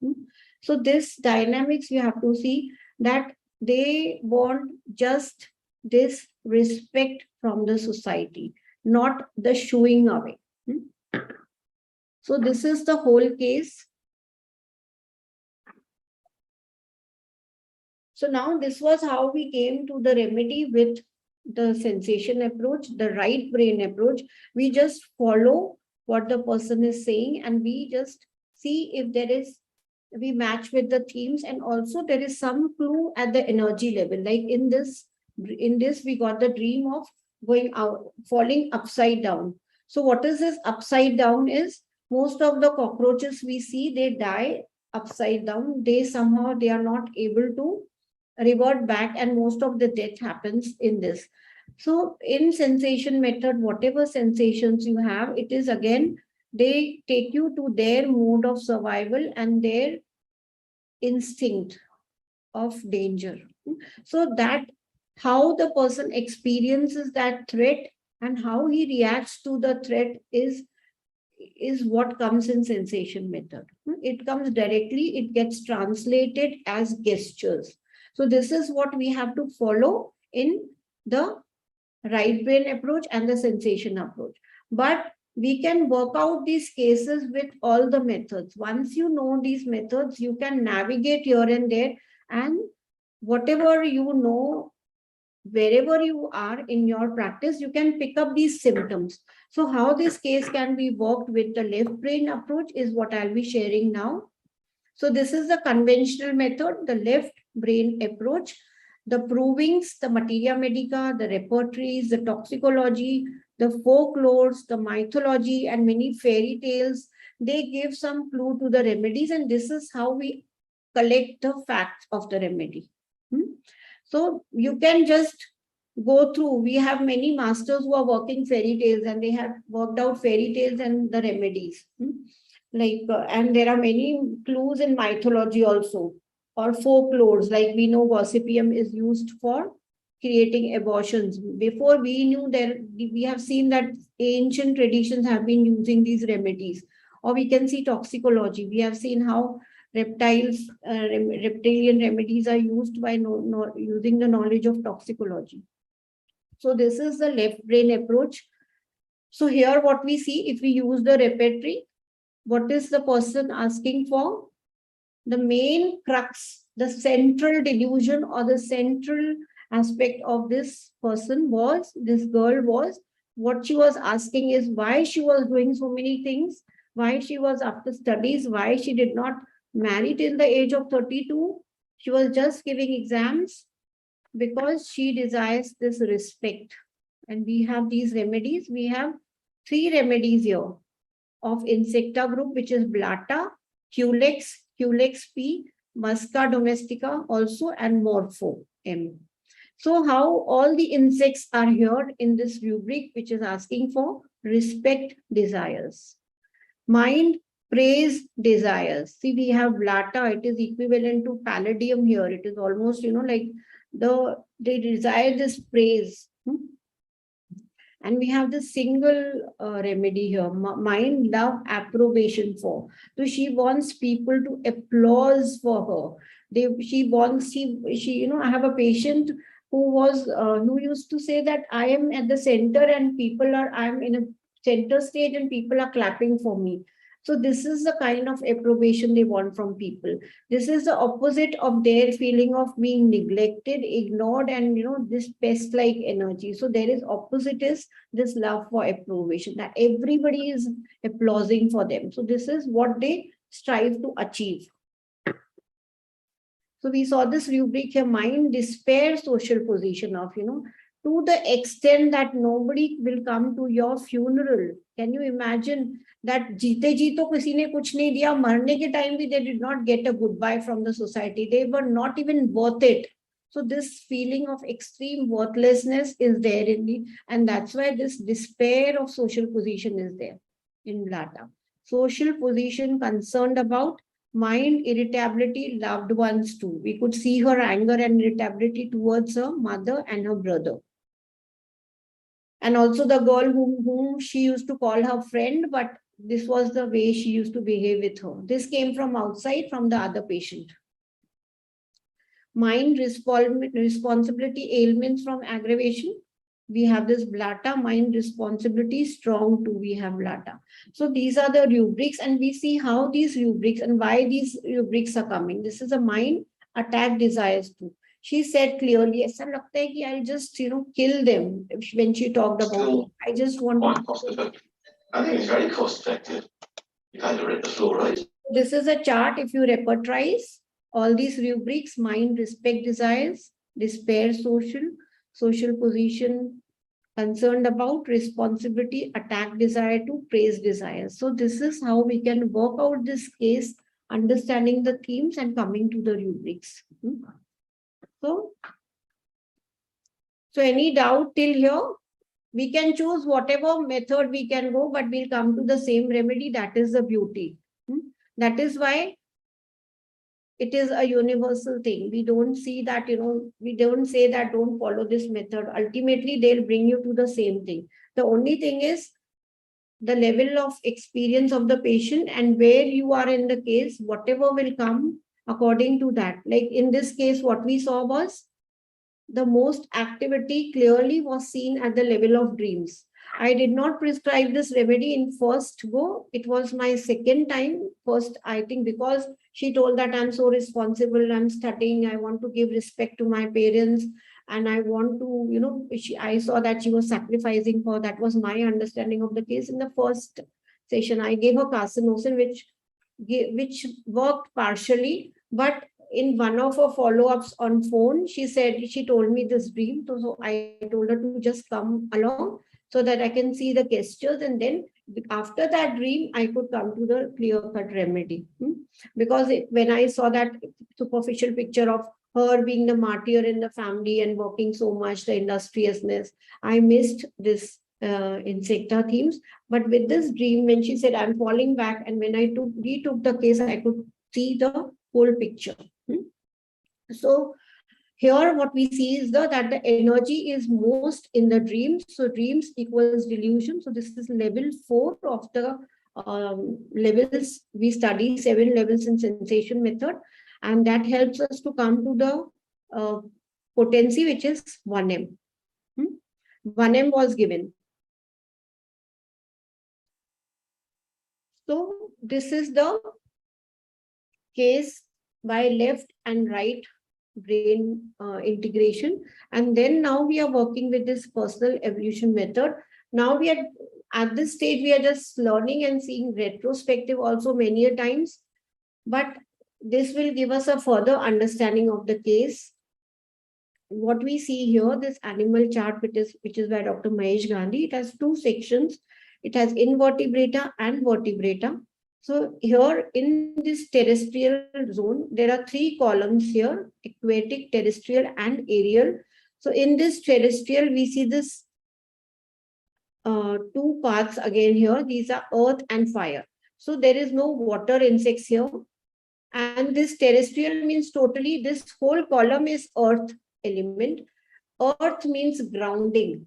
So this dynamics you have to see that they want just this respect from the society, not the showing away. So this is the whole case. So now this was how we came to the remedy with the sensation approach, the right brain approach. We just follow what the person is saying and we just see if we match with the themes, and also there is some clue at the energy level. Like in this we got the dream of going out, falling upside down. So what is this upside down is, most of the cockroaches we see, they die upside down. They are not able to revert back, and most of the death happens in this. So in sensation method, whatever sensations you have, it is again, they take you to their mode of survival and their instinct of danger. So that how the person experiences that threat and how he reacts to the threat is what comes in sensation method. It comes directly, it gets translated as gestures. So this is what we have to follow in the right brain approach and the sensation approach. But we can work out these cases with all the methods. Once you know these methods, you can navigate here and there, and whatever you know, wherever you are in your practice, you can pick up these symptoms. So how this case can be worked with the left brain approach is what I'll be sharing now. So this is the conventional method, the left brain approach. The provings, the materia medica, the repertories, the toxicology, the folklores, the mythology, and many fairy tales, they give some clue to the remedies, and this is how we collect the facts of the remedy. So you can just go through. We have many masters who are working fairy tales, and they have worked out fairy tales and the remedies. And there are many clues in mythology also, or folklores. Like we know Gossypium is used for creating abortions. Before we knew that, we have seen that ancient traditions have been using these remedies. Or we can see toxicology. We have seen how reptilian remedies are used by using the knowledge of toxicology. So this is the left brain approach. So here what we see, if we use the repertory, what is the person asking for? The main crux, the central delusion or the central aspect of this person was, this girl was, what she was asking is why she was doing so many things, why she was after studies, why she did not marry till the age of 32. She was just giving exams because she desires this respect. And we have these remedies. We have 3 remedies here of Insecta group, which is Blata, Culex P, Musca domestica also, and Morpho M. So how all the insects are here in this rubric, which is asking for respect desires. Mind, praise, desires. See, we have Blata, it is equivalent to palladium here. It is almost, like they desire this praise. And we have the single remedy here, mind, love, approbation for. So she wants people to applause for her. I have a patient who used to say that I am at the center and I'm in a center stage and people are clapping for me. So this is the kind of approbation they want from people. This is the opposite of their feeling of being neglected, ignored, and this pest-like energy. So there is opposite is this love for approbation, that everybody is applauding for them. So this is what they strive to achieve. So we saw this rubric here, mind, despair, social position of, to the extent that nobody will come to your funeral. Can you imagine that जीते जी तो किसी ने कुछ नहीं दिया, मरने के time भी they did not get a goodbye from the society. They were not even worth it. So this feeling of extreme worthlessness is there and that's why this despair of social position is there in Lata. Social position concerned about mind, irritability, loved ones too. We could see her anger and irritability towards her mother and her brother. And also the girl whom she used to call her friend, but this was the way she used to behave with her. This came from outside, from the other patient. Mind, responsibility, ailments from aggravation. We have this Blata, mind, responsibility, strong too, we have Blata. So these are the rubrics and we see how these rubrics and why these rubrics are coming. This is a mind, attack, desires too. She said clearly, I'll just, kill them. When she talked about it, I just want to. Cost effective. I think it's very cost effective. You've had to rip the floor, right? This is a chart. If you repertorize all these rubrics, mind, respect, desires, despair, social position, concerned about, responsibility, attack, desire to, praise, desire. So this is how we can work out this case, understanding the themes and coming to the rubrics. So any doubt till here? We can choose whatever method we can go, but we'll come to the same remedy. That is the beauty. That is why it is a universal thing. We don't see that, we don't say that don't follow this method. Ultimately, they'll bring you to the same thing. The only thing is the level of experience of the patient and where you are in the case, whatever will come according to that. Like in this case, what we saw was the most activity clearly was seen at the level of dreams. I did not prescribe this remedy in first go. It was my second time. First, I think because she told that I'm so responsible, I'm studying, I want to give respect to my parents, and I want to, I saw that she was sacrificing for, that was my understanding of the case. In the first session, I gave her carcinosin, which worked partially, but in one of her follow-ups on phone, she told me this dream. So I told her to just come along so that I can see the gestures. And then after that dream, I could come to the clear-cut remedy. Because when I saw that superficial picture of her being the martyr in the family and working so much, the industriousness, I missed this Insecta themes. But with this dream, when she said, I'm falling back, and when I retook the case, I could see the whole picture. So here what we see is that the energy is most in the dreams. So dreams equals delusion. So this is level 4 of the levels. We study 7 levels in sensation method, and that helps us to come to the potency, which is 1M. 1M was given. So this is the case by left and right brain integration. And then now we are working with this personal evolution method. Now we are at this stage, we are just learning and seeing retrospective also many a times, but this will give us a further understanding of the case. What we see here, this animal chart, which is by Dr. Mahesh Gandhi, it has 2 sections. It has invertebrata and vertebrata. So here in this terrestrial zone, there are 3 columns here: aquatic, terrestrial, and aerial. So in this terrestrial, we see this two parts again here. These are earth and fire. So there is no water insects here. And this terrestrial means totally, this whole column is earth element. Earth means grounding.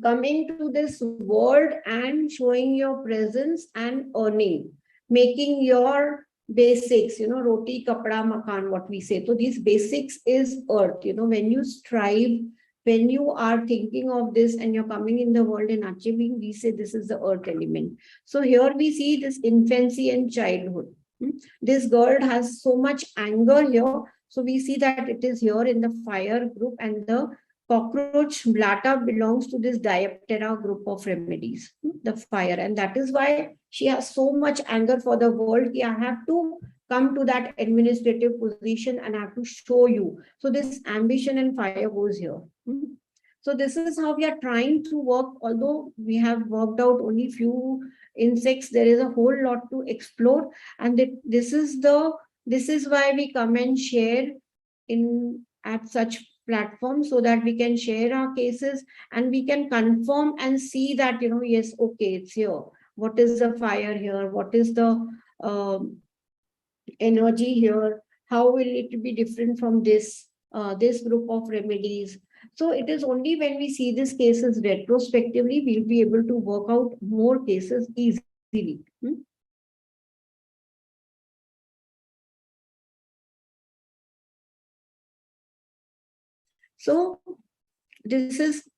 Coming to this world and showing your presence and earning, making your basics, roti, kapda, makan, what we say. So these basics is earth, when you strive, when you are thinking of this and you're coming in the world and achieving, we say this is the earth element. So here we see this infancy and childhood. This girl has so much anger here. So we see that it is here in the fire group, and the cockroach blata belongs to this Diaptera group of remedies, the fire. And that is why she has so much anger for the world. I have to come to that administrative position and I have to show you. So this ambition and fire goes here. So this is how we are trying to work. Although we have worked out only few insects, there is a whole lot to explore. And this is why we come and share at such platforms, so that we can share our cases and we can confirm and see that, yes, okay, it's here. What is the fire here? What is the energy here? How will it be different from this group of remedies? So it is only when we see these cases retrospectively, we'll be able to work out more cases easily. So this is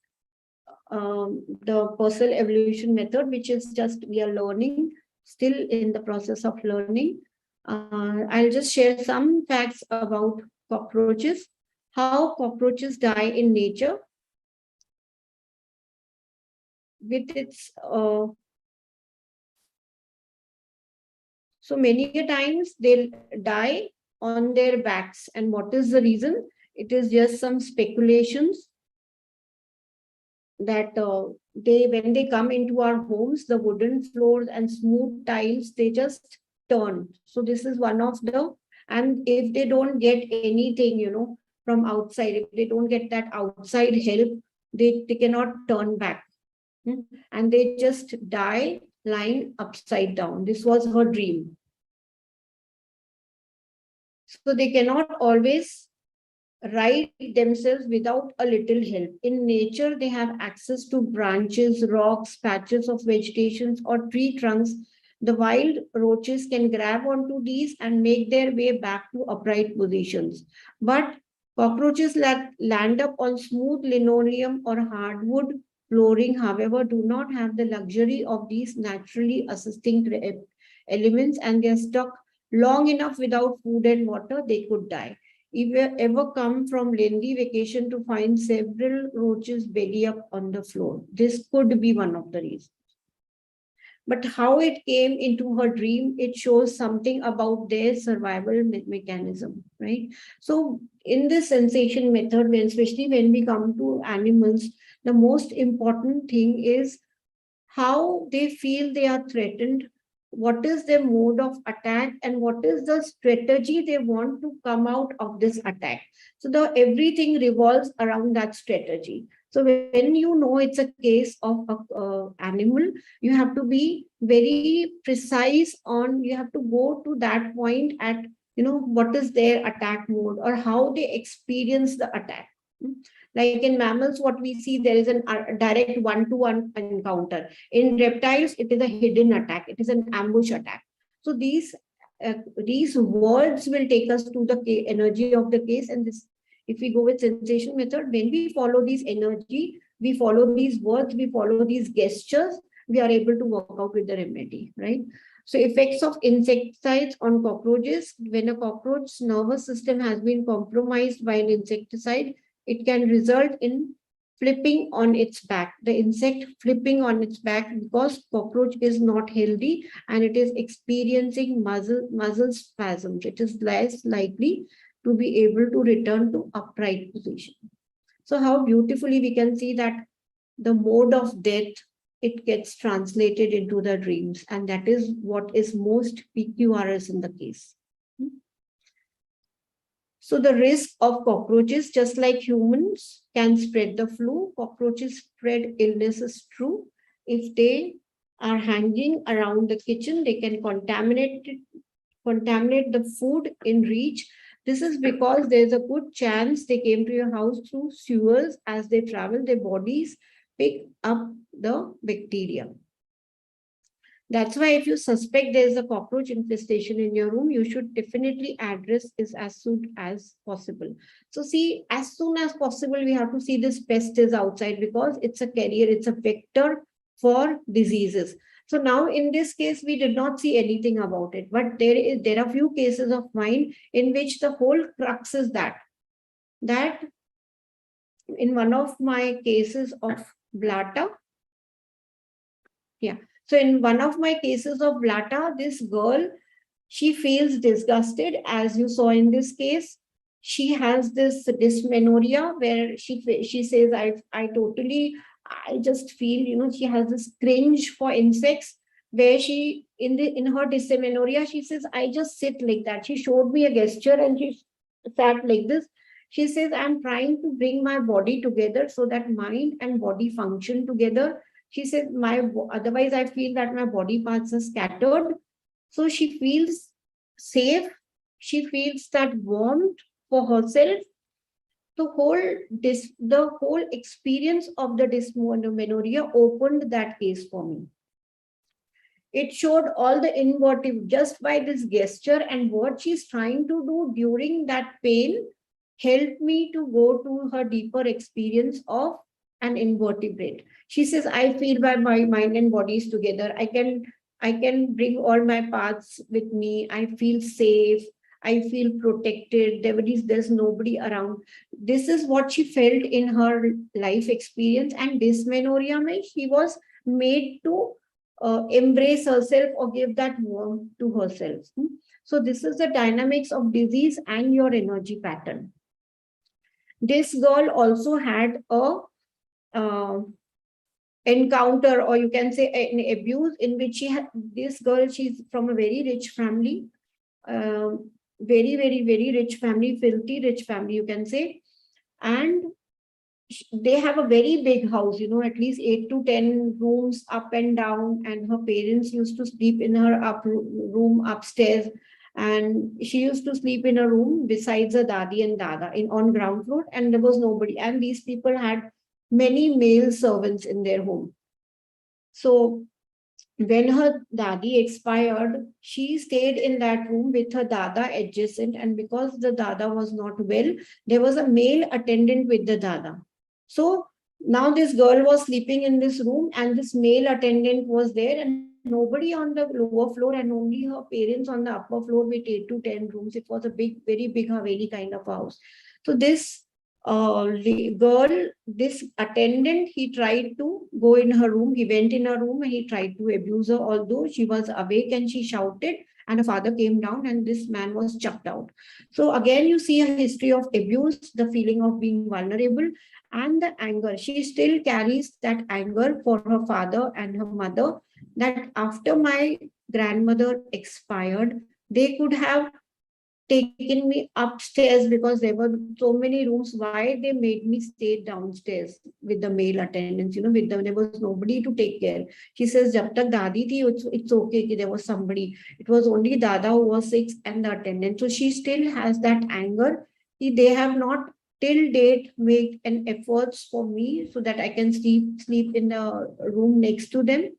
the personal evolution method, which is just we are learning, still in the process of learning. I'll just share some facts about cockroaches, how cockroaches die in nature with its so many times they'll die on their backs. And what is the reason? It is just some speculations that when they come into our homes, the wooden floors and smooth tiles, they just turn. So this is one of the, and if they don't get anything, from outside, if they don't get that outside help, they cannot turn back. And they just die lying upside down. This was her dream. So they cannot always right themselves without a little help. In nature, they have access to branches, rocks, patches of vegetations, or tree trunks. The wild roaches can grab onto these and make their way back to upright positions. But cockroaches that land up on smooth linoleum or hardwood flooring, however, do not have the luxury of these naturally assisting elements, and they are stuck long enough without food and water, they could die. If you ever come from lengthy vacation to find several roaches belly up on the floor, this could be one of the reasons. But how it came into her dream, it shows something about their survival mechanism, right? So in this sensation method, especially when we come to animals, the most important thing is how they feel they are threatened, what is their mode of attack, and what is the strategy they want to come out of this attack. So everything revolves around that strategy. So when you know it's a case of an animal, you have to be very precise on, you have to go to that point at, what is their attack mode or how they experience the attack. Like in mammals, what we see, there is a direct one-to-one encounter. In reptiles, it is a hidden attack. It is an ambush attack. So these words will take us to the energy of the case. And this, if we go with sensation method, when we follow these energy, we follow these words, we follow these gestures, we are able to work out with the remedy, right? So effects of insecticides on cockroaches. When a cockroach nervous system has been compromised by an insecticide, it can result in flipping on its back, the insect flipping on its back, because cockroach is not healthy and it is experiencing muscle spasms. It is less likely to be able to return to upright position. So how beautifully we can see that the mode of death, it gets translated into the dreams, and that is what is most PQRS in the case. So the risk of cockroaches, just like humans can spread the flu, cockroaches spread illnesses true. If they are hanging around the kitchen, they can contaminate the food in reach. This is because there's a good chance they came to your house through sewers. As they travel, their bodies pick up the bacteria. That's why if you suspect there's a cockroach infestation in your room, you should definitely address it as soon as possible. So see, as soon as possible, we have to see this pest is outside, because it's a carrier, it's a vector for diseases. So now in this case, we did not see anything about it, but there are few cases of mine in which the whole crux is that in one of my cases of Blata, so in one of my cases of Blata, this girl, she feels disgusted, as you saw in this case. She has this dysmenorrhea where she says, I just feel, she has this cringe for insects, where she, in her dysmenorrhea, she says, I just sit like that. She showed me a gesture and she sat like this. She says, I'm trying to bring my body together so that mind and body function together. She said, otherwise I feel that my body parts are scattered. So she feels safe. She feels that warmth for herself. The whole experience of the dysmenorrhea opened that case for me. It showed all the invertive just by this gesture, and what she's trying to do during that pain helped me to go to her deeper experience of an invertebrate. She says, I feel by my mind and bodies together. I can bring all my parts with me. I feel safe. I feel protected. There's nobody around. This is what she felt in her life experience. And dysmenorrhea means she was made to embrace herself or give that warmth to herself. So this is the dynamics of disease and your energy pattern. This girl also had a encounter, or you can say an abuse, in which she's from a very rich family, very, very, very rich family, filthy rich family, you can say. And they have a very big house, at least 8 to 10 rooms up and down. And her parents used to sleep in her room upstairs. And she used to sleep in a room besides her dadi and dada on ground floor, and there was nobody. And these people had many male servants in their home. So when her dadi expired, she stayed in that room with her dada adjacent. And because the dada was not well, there was a male attendant with the dada. So now this girl was sleeping in this room, and this male attendant was there, and nobody on the lower floor, and only her parents on the upper floor with 8 to 10 rooms. It was a big, very big Haveli kind of house. So this girl, this attendant, he tried to go in her room. He went in her room and he tried to abuse her, although she was awake and she shouted, and her father came down and this man was chucked out. So again, you see a history of abuse, the feeling of being vulnerable, and the anger. She still carries that anger for her father and her mother, that after my grandmother expired, they could have taken me upstairs because there were so many rooms. Why they made me stay downstairs with the male attendants, with them, there was nobody to take care. She says, Jab tak dadi thi, it's okay, there was somebody. It was only dada who was sick and the attendant. So she still has that anger. They have not till date made an efforts for me so that I can sleep in the room next to them.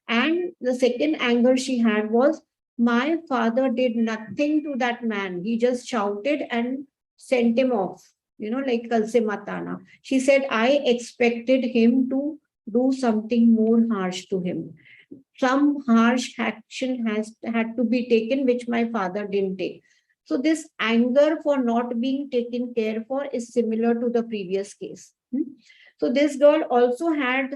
And the second anger she had was, my father did nothing to that man. He just shouted and sent him off, like kal se mat aana. She said, I expected him to do something more harsh to him. Some harsh action had to be taken, which my father didn't take. So this anger for not being taken care for is similar to the previous case. So this girl also had,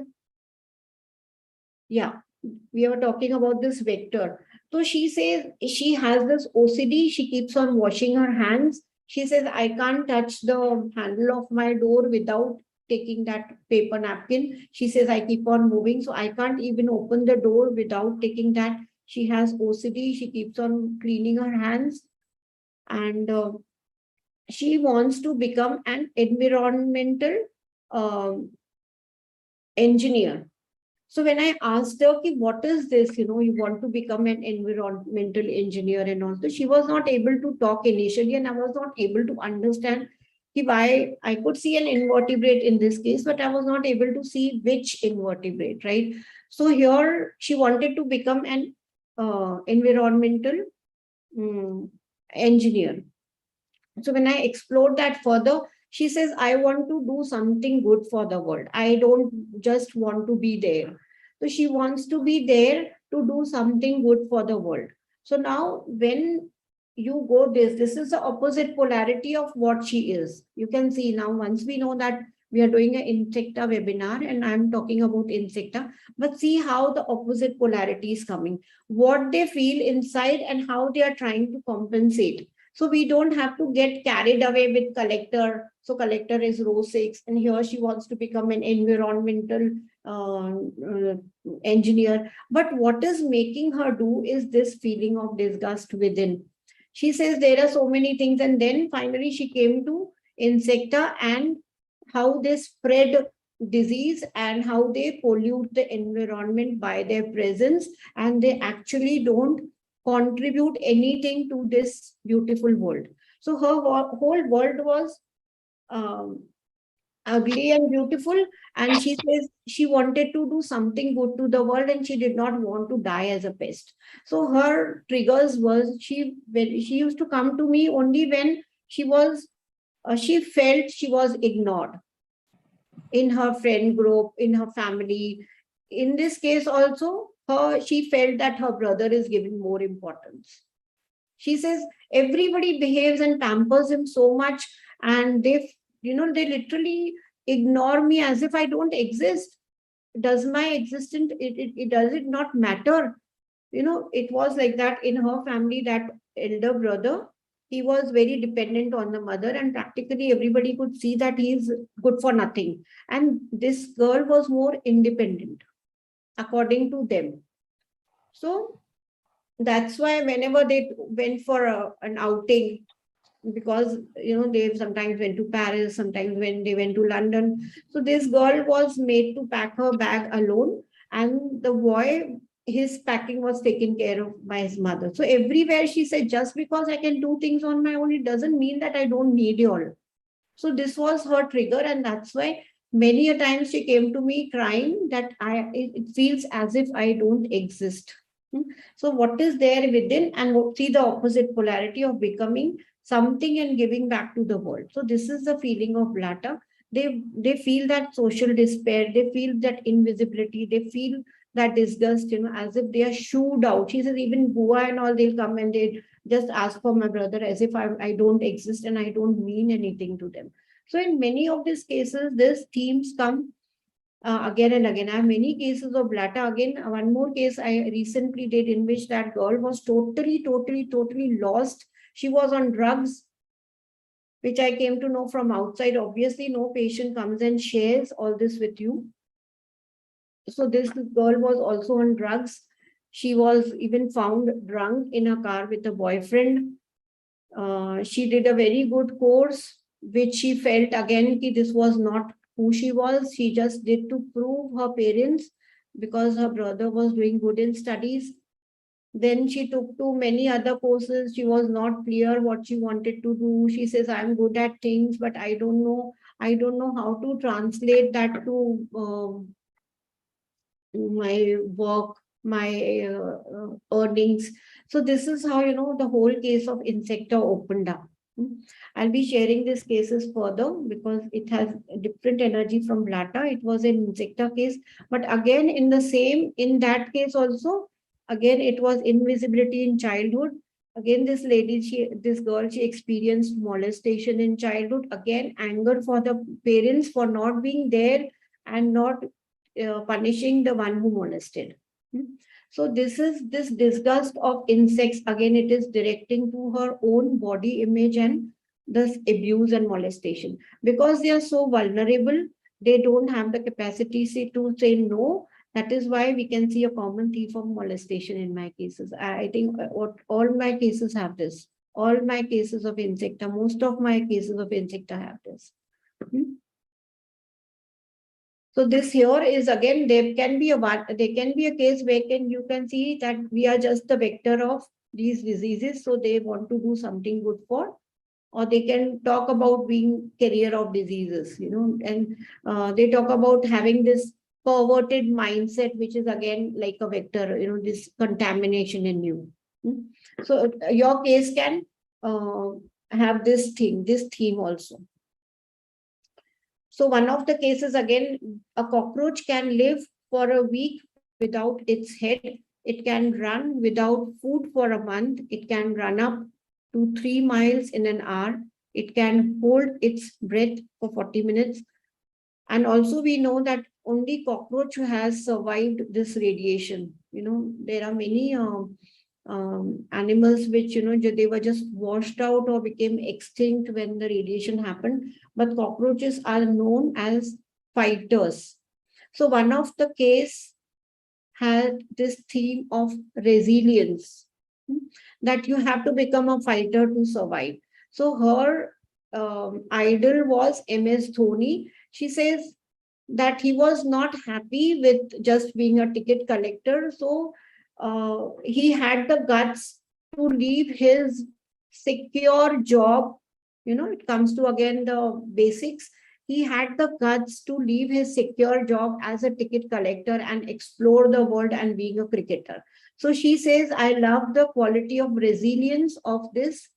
we were talking about this vector. So she says she has this OCD. She keeps on washing her hands. She says, I can't touch the handle of my door without taking that paper napkin. She says, I keep on moving, so I can't even open the door without taking that. She has OCD. She keeps on cleaning her hands. And she wants to become an environmental um, engineer. So when I asked her, okay, what is this? You want to become an environmental engineer and all. So she was not able to talk initially, and I was not able to understand why. I could see an invertebrate in this case, but I was not able to see which invertebrate, right? So here she wanted to become an environmental engineer. So when I explored that further, she says, I want to do something good for the world. I don't just want to be there. So she wants to be there to do something good for the world. So now when you go this is the opposite polarity of what she is. You can see now, once we know that we are doing an Insecta webinar and I'm talking about Insecta, but see how the opposite polarity is coming, what they feel inside and how they are trying to compensate. So we don't have to get carried away with collector. So collector is row 6, and here she wants to become an environmental engineer. But what is making her do is this feeling of disgust within. She says there are so many things, and then finally she came to Insecta and how they spread disease and how they pollute the environment by their presence, and they actually don't contribute anything to this beautiful world. So her whole world was um, ugly and beautiful, and she says she wanted to do something good to the world and she did not want to die as a pest. So her triggers was, when she used to come to me only when she felt she was ignored in her friend group, in her family. In this case also, she felt that her brother is giving more importance. She says everybody behaves and pampers him so much, and they literally ignore me as if I don't exist. Does my existence, it does it not matter? It was like that in her family. That elder brother, he was very dependent on the mother, and practically everybody could see that he's good for nothing. And this girl was more independent, according to them. So that's why whenever they went for an outing, because they sometimes went to Paris, sometimes when they went to London, so this girl was made to pack her bag alone, and the boy, his packing was taken care of by his mother. So everywhere she said, just because I can do things on my own, it doesn't mean that I don't need you all. So this was her trigger, and that's why many a times she came to me crying that it feels as if I don't exist. So what is there within, and see the opposite polarity of becoming something and giving back to the world. So this is the feeling of Blatta. They feel that social despair, they feel that invisibility, they feel that disgust, as if they are shooed out. She says even Bua and all, they'll come and they just ask for my brother as if I don't exist and I don't mean anything to them. So in many of these cases, these themes come again and again. I have many cases of Blatta. Again, one more case I recently did in which that girl was totally lost. She was on drugs, which I came to know from outside. Obviously, no patient comes and shares all this with you. So this girl was also on drugs. She was even found drunk in a car with a boyfriend. She did a very good course, which she felt again this was not who she was. She just did to prove her parents because her brother was doing good in studies. Then she took to many other courses. She was not clear what she wanted to do. She says, I'm good at things, but I don't know. I don't know how to translate that to my work, my earnings. So this is how, the whole case of Insecta opened up. I'll be sharing these cases further because it has a different energy from Blatta. It was an Insecta case, but again, in that case also, again, it was invisibility in childhood. Again, this girl, she experienced molestation in childhood. Again, anger for the parents for not being there and not punishing the one who molested. So this is this disgust of insects. Again, it is directing to her own body image and this abuse and molestation. Because they are so vulnerable, they don't have the capacity to say no. That is why we can see a common theme of molestation in my cases. I think all my cases have this. All my cases of Insecta, most of my cases of Insecta have this. So this here is again, there can be a case where you can see that we are just the vector of these diseases. So they want to do something good for, or they can talk about being carrier of diseases, and they talk about having this perverted mindset, which is again like a vector, this contamination in you. So your case can have this theme also. So one of the cases, again, a cockroach can live for a week without its head. It can run without food for a month. It can run up to 3 miles in an hour. It can hold its breath for 40 minutes. And also we know that only cockroach has survived this radiation. There are many animals which, they were just washed out or became extinct when the radiation happened. But cockroaches are known as fighters. So one of the case had this theme of resilience, that you have to become a fighter to survive. So her idol was MS Dhoni. She says that he was not happy with just being a ticket collector. So he had the guts to leave his secure job. It comes to again the basics. He had the guts to leave his secure job as a ticket collector and explore the world and being a cricketer. So she says, I love the quality of resilience of this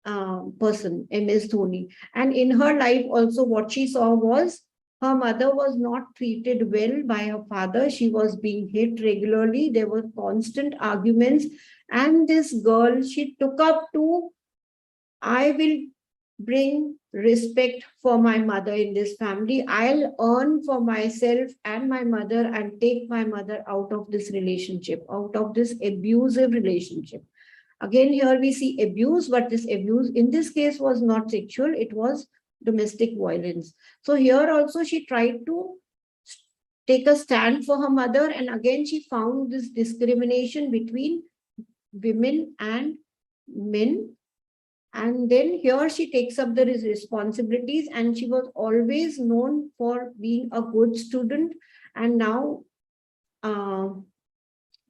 person, MS Dhoni. And in her life also, what she saw was her mother was not treated well by her father. She was being hit regularly. There were constant arguments. And this girl, she took up to, I will bring respect for my mother in this family. I'll earn for myself and my mother and take my mother out of this relationship, out of this abusive relationship. Again, here we see abuse, but this abuse in this case was not sexual, it was domestic violence. So here also she tried to take a stand for her mother, and again she found this discrimination between women and men. And then here she takes up the responsibilities, and she was always known for being a good student. And now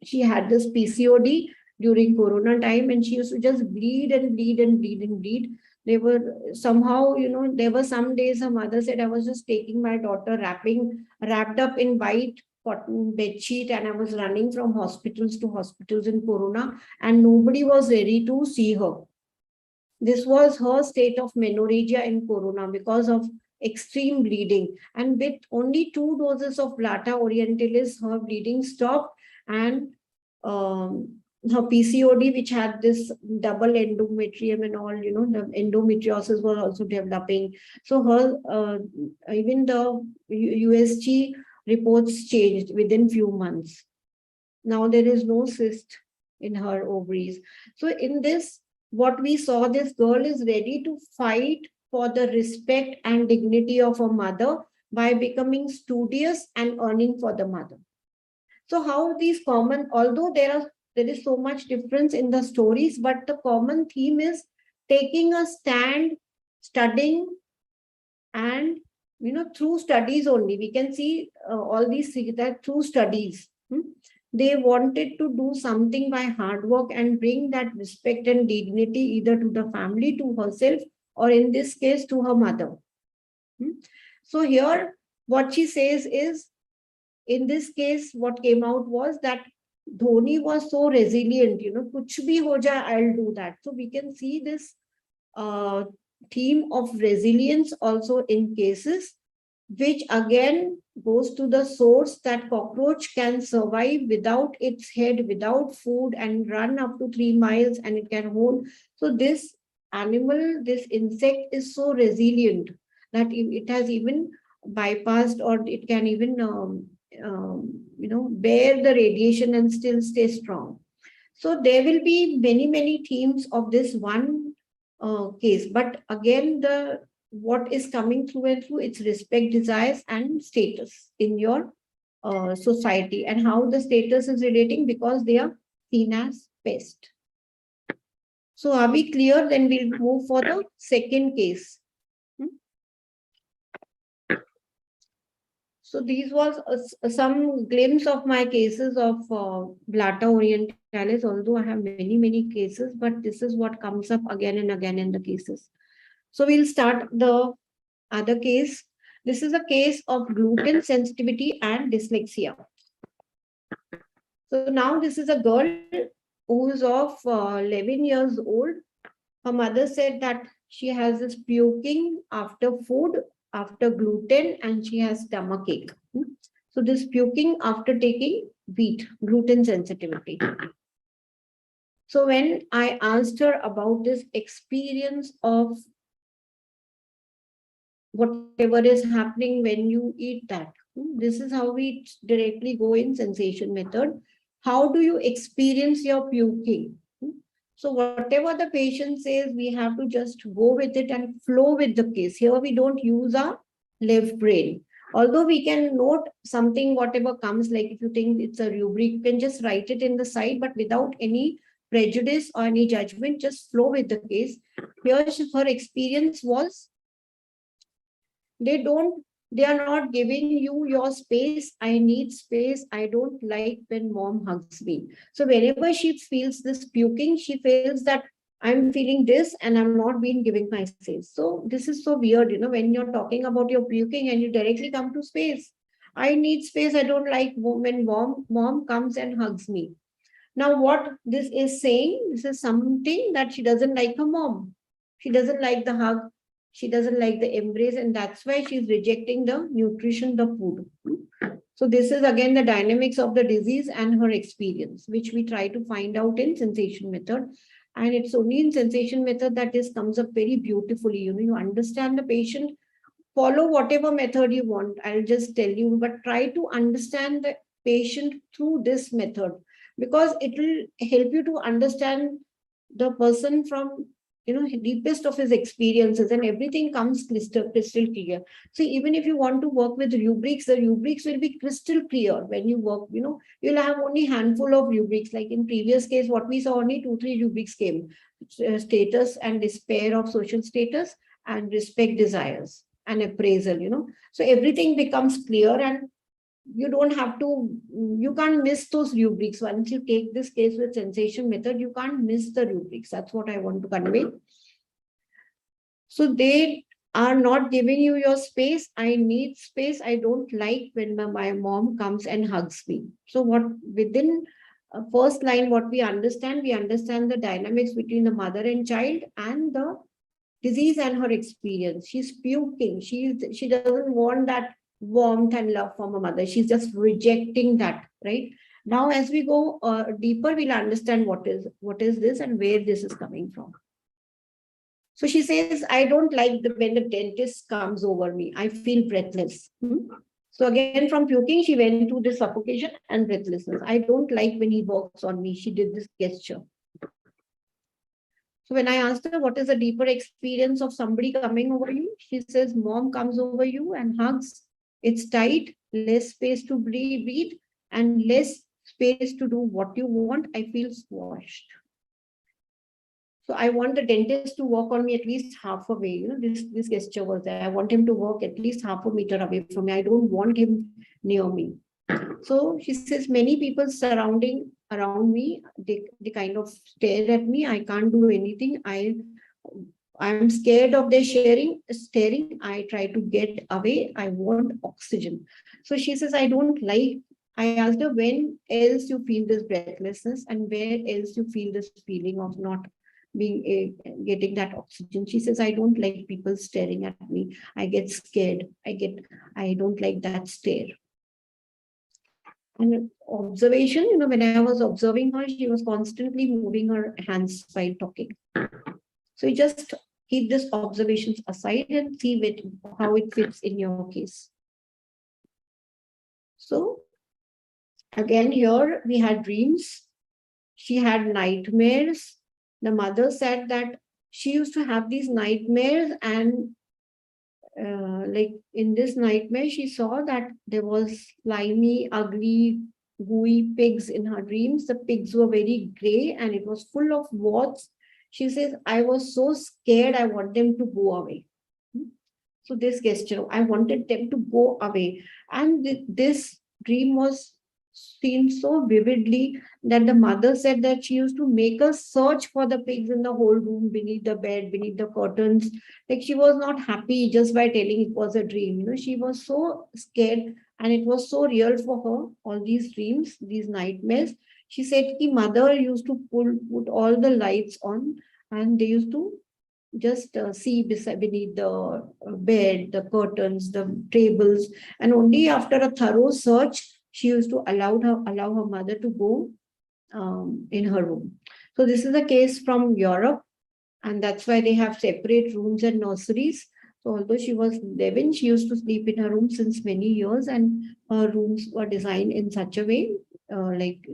she had this PCOD during Corona time, and she used to just bleed and bleed and bleed and bleed. They were somehow, there were some days her mother said, I was just taking my daughter wrapped up in white cotton bed sheet, and I was running from hospitals to hospitals in Corona, and nobody was ready to see her. This was her state of menorrhagia in Corona because of extreme bleeding. And with only 2 doses of Blata orientalis, her bleeding stopped, and her PCOD, which had this double endometrium and all, the endometriosis was also developing. So her, even the USG reports changed within few months. Now there is no cyst in her ovaries. So in this, what we saw, this girl is ready to fight for the respect and dignity of her mother by becoming studious and earning for the mother. So how these common, although there is so much difference in the stories, but the common theme is taking a stand, studying, and through studies only. We can see all these things that through studies. They wanted to do something by hard work and bring that respect and dignity either to the family, to herself, or in this case, to her mother. So here, what she says is, in this case, what came out was that Dhoni was so resilient, kuch bhi ho jaye, I'll do that. So we can see this theme of resilience also in cases, which again goes to the source that cockroach can survive without its head, without food, and run up to 3 miles, and it can hold. So this animal, this insect is so resilient that it has even bypassed, or it can even bear the radiation and still stay strong. So there will be many themes of this one case, but again, what is coming through and through, it's respect, desires, and status in your society, and how the status is relating because they are seen as pest. So are we clear? Then we'll move for the second case. So these was some glimpse of my cases of Blata orientalis, although I have many cases, but this is what comes up again and again in the cases. So we'll start the other case. This is a case of gluten sensitivity and dyslexia. So now this is a girl who is of 11 years old. Her mother said that she has this puking after food, after gluten, and she has stomachache. So this puking after taking wheat, gluten sensitivity. So when I asked her about this experience of whatever is happening when you eat that, this is how we directly go in sensation method. How do you experience your puking? So whatever the patient says, we have to just go with it and flow with the case. Here we don't use our left brain. Although we can note something, whatever comes, like if you think it's a rubric, you can just write it in the side, but without any prejudice or any judgment, just flow with the case. Here her experience was, they are not giving you your space. I need space. I don't like when mom hugs me. So whenever she feels this puking, she feels that I'm feeling this and I'm not being giving my space. So this is so weird, when you're talking about your puking and you directly come to space. I need space. I don't like when mom comes and hugs me. Now what this is saying, this is something that she doesn't like her mom. She doesn't like the hug. She doesn't like the embrace, and that's why she's rejecting the nutrition, the food. So this is again the dynamics of the disease and her experience, which we try to find out in sensation method. And it's only in sensation method that this comes up very beautifully. You understand the patient, follow whatever method you want. I'll just tell you, but try to understand the patient through this method, because it will help you to understand the person from deepest of his experiences, and everything comes crystal clear. So even if you want to work with rubrics, the rubrics will be crystal clear when you work. You'll have only handful of rubrics. Like in previous case, what we saw, only 2-3 rubrics came: status and despair of social status, and respect desires and appraisal. So everything becomes clear, and you can't miss those rubrics. Once you take this case with sensation method, you can't miss the rubrics. That's what I want to convey. So they are not giving you your space. I need space. I don't like when my mom comes and hugs me. So what within first line, what we understand the dynamics between the mother and child and the disease and her experience. She's puking. She doesn't want that warmth and love from her mother. She's just rejecting that, right? Now, as we go deeper, we'll understand what is this and where this is coming from. So she says, I don't like when the dentist comes over me. I feel breathless. So again, from puking, she went to the suffocation and breathlessness. I don't like when he works on me. She did this gesture. So when I asked her, what is a deeper experience of somebody coming over you? She says, mom comes over you and hugs. It's tight, less space to breathe, and less space to do what you want. I feel squashed. So I want the dentist to work on me at least half a way. This gesture was there. I want him to work at least half a meter away from me. I don't want him near me. So she says, many people surrounding around me, they kind of stare at me. I can't do anything. I'm scared of their staring. I try to get away. I want oxygen. So she says, I asked her, when else you feel this breathlessness and where else you feel this feeling of not getting that oxygen. She says, I don't like people staring at me. I get scared. I don't like that stare. And observation, when I was observing her, she was constantly moving her hands while talking. So you just keep these observations aside and see how it fits in your case. So again, here we had dreams. She had nightmares. The mother said that she used to have these nightmares, and like in this nightmare, she saw that there was slimy, ugly, gooey pigs in her dreams. The pigs were very gray and it was full of warts. She says, I was so scared, I want them to go away. So this gesture, I wanted them to go away. And this dream was seen so vividly that the mother said that she used to make us search for the pigs in the whole room, beneath the bed, beneath the curtains. Like she was not happy just by telling it was a dream. She was so scared and it was so real for her, all these dreams, these nightmares. She said the mother used to put all the lights on and they used to just see beneath the bed, the curtains, the tables, and only after a thorough search, she used to allow her mother to go in her room. So this is a case from Europe, and that's why they have separate rooms and nurseries. So although she was 11, she used to sleep in her room since many years, and her rooms were designed in such a way, like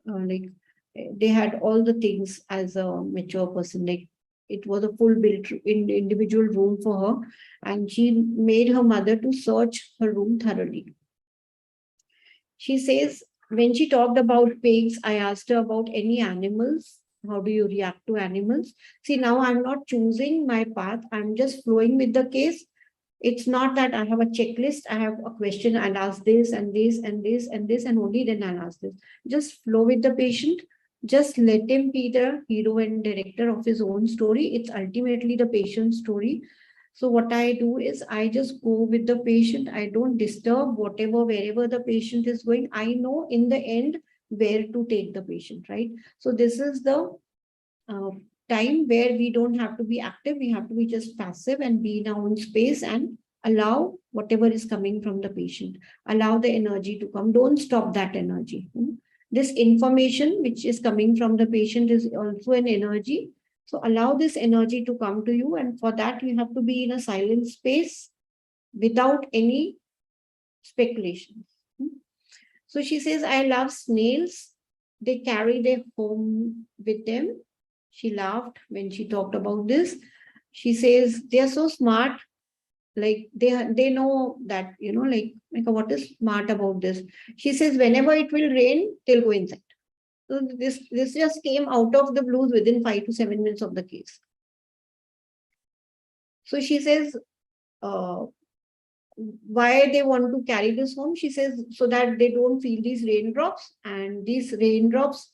they had all the things as a mature person. Like it was a full built individual room for her, and she made her mother to search her room thoroughly. She says, when she talked about pigs, I asked her about any animals. How do you react to animals? See, now I'm not choosing my path. I'm just flowing with the case. It's not that I have a checklist. I have a question and ask this and this and this and this, and only then I'll ask this. Just flow with the patient. Just let him be the hero and director of his own story. It's ultimately the patient's story. So what I do is I just go with the patient. I don't disturb wherever the patient is going. I know in the end where to take the patient, right? So this is the uh, time where we don't have to be active. We have to be just passive and be in our own space and allow whatever is coming from the patient. Allow the energy to come. Don't stop that energy. This information which is coming from the patient is also an energy. So allow this energy to come to you, and for that you have to be in a silent space without any speculations. So she says, I love snails. They carry their home with them. She laughed when she talked about this. She says, they are so smart. Like they know that, like what is smart about this? She says, whenever it will rain, they'll go inside. So this just came out of the blues within 5 to 7 minutes of the case. So she says, why they want to carry this home? She says, so that they don't feel these raindrops, and these raindrops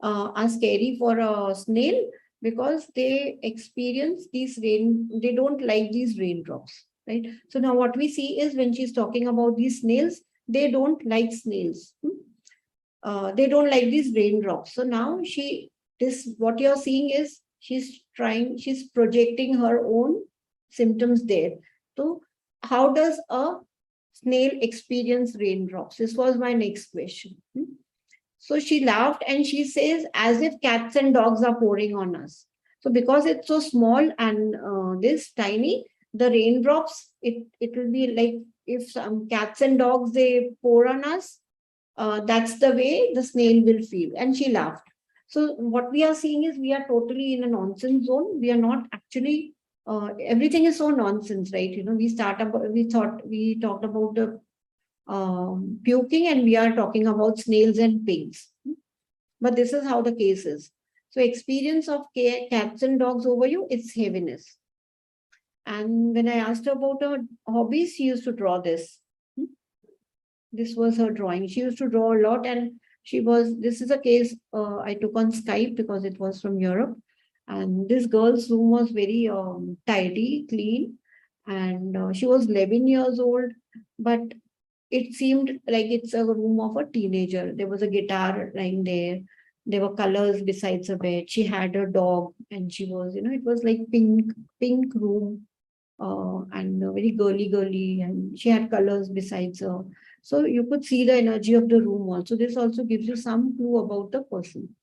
are scary for a snail because they experience these they don't like these raindrops, right? So now what we see is when she's talking about these snails, they don't like snails. They don't like these raindrops. So now what you're seeing is she's projecting her own symptoms there. So how does a snail experience raindrops? This was my next question. So she laughed and she says, as if cats and dogs are pouring on us. So because it's so small and this tiny, the raindrops, it will be like if some cats and dogs, they pour on us, that's the way the snail will feel. And she laughed. So what we are seeing is we are totally in a nonsense zone. We are not actually, everything is so nonsense, right? We talked about the puking, and we are talking about snails and pigs. But this is how the case is. So experience of cats and dogs over you, it's heaviness. And when I asked her about her hobbies, she used to draw this. This was her drawing. She used to draw a lot, and this is a case I took on Skype because it was from Europe. And this girl's room was very tidy, clean, and she was 11 years old, but it seemed like it's a room of a teenager. There was a guitar lying there. There were colors besides her bed. She had a dog, and she was, it was like pink room, and very girly, and she had colors besides her. So you could see the energy of the room also. This also gives you some clue about the person.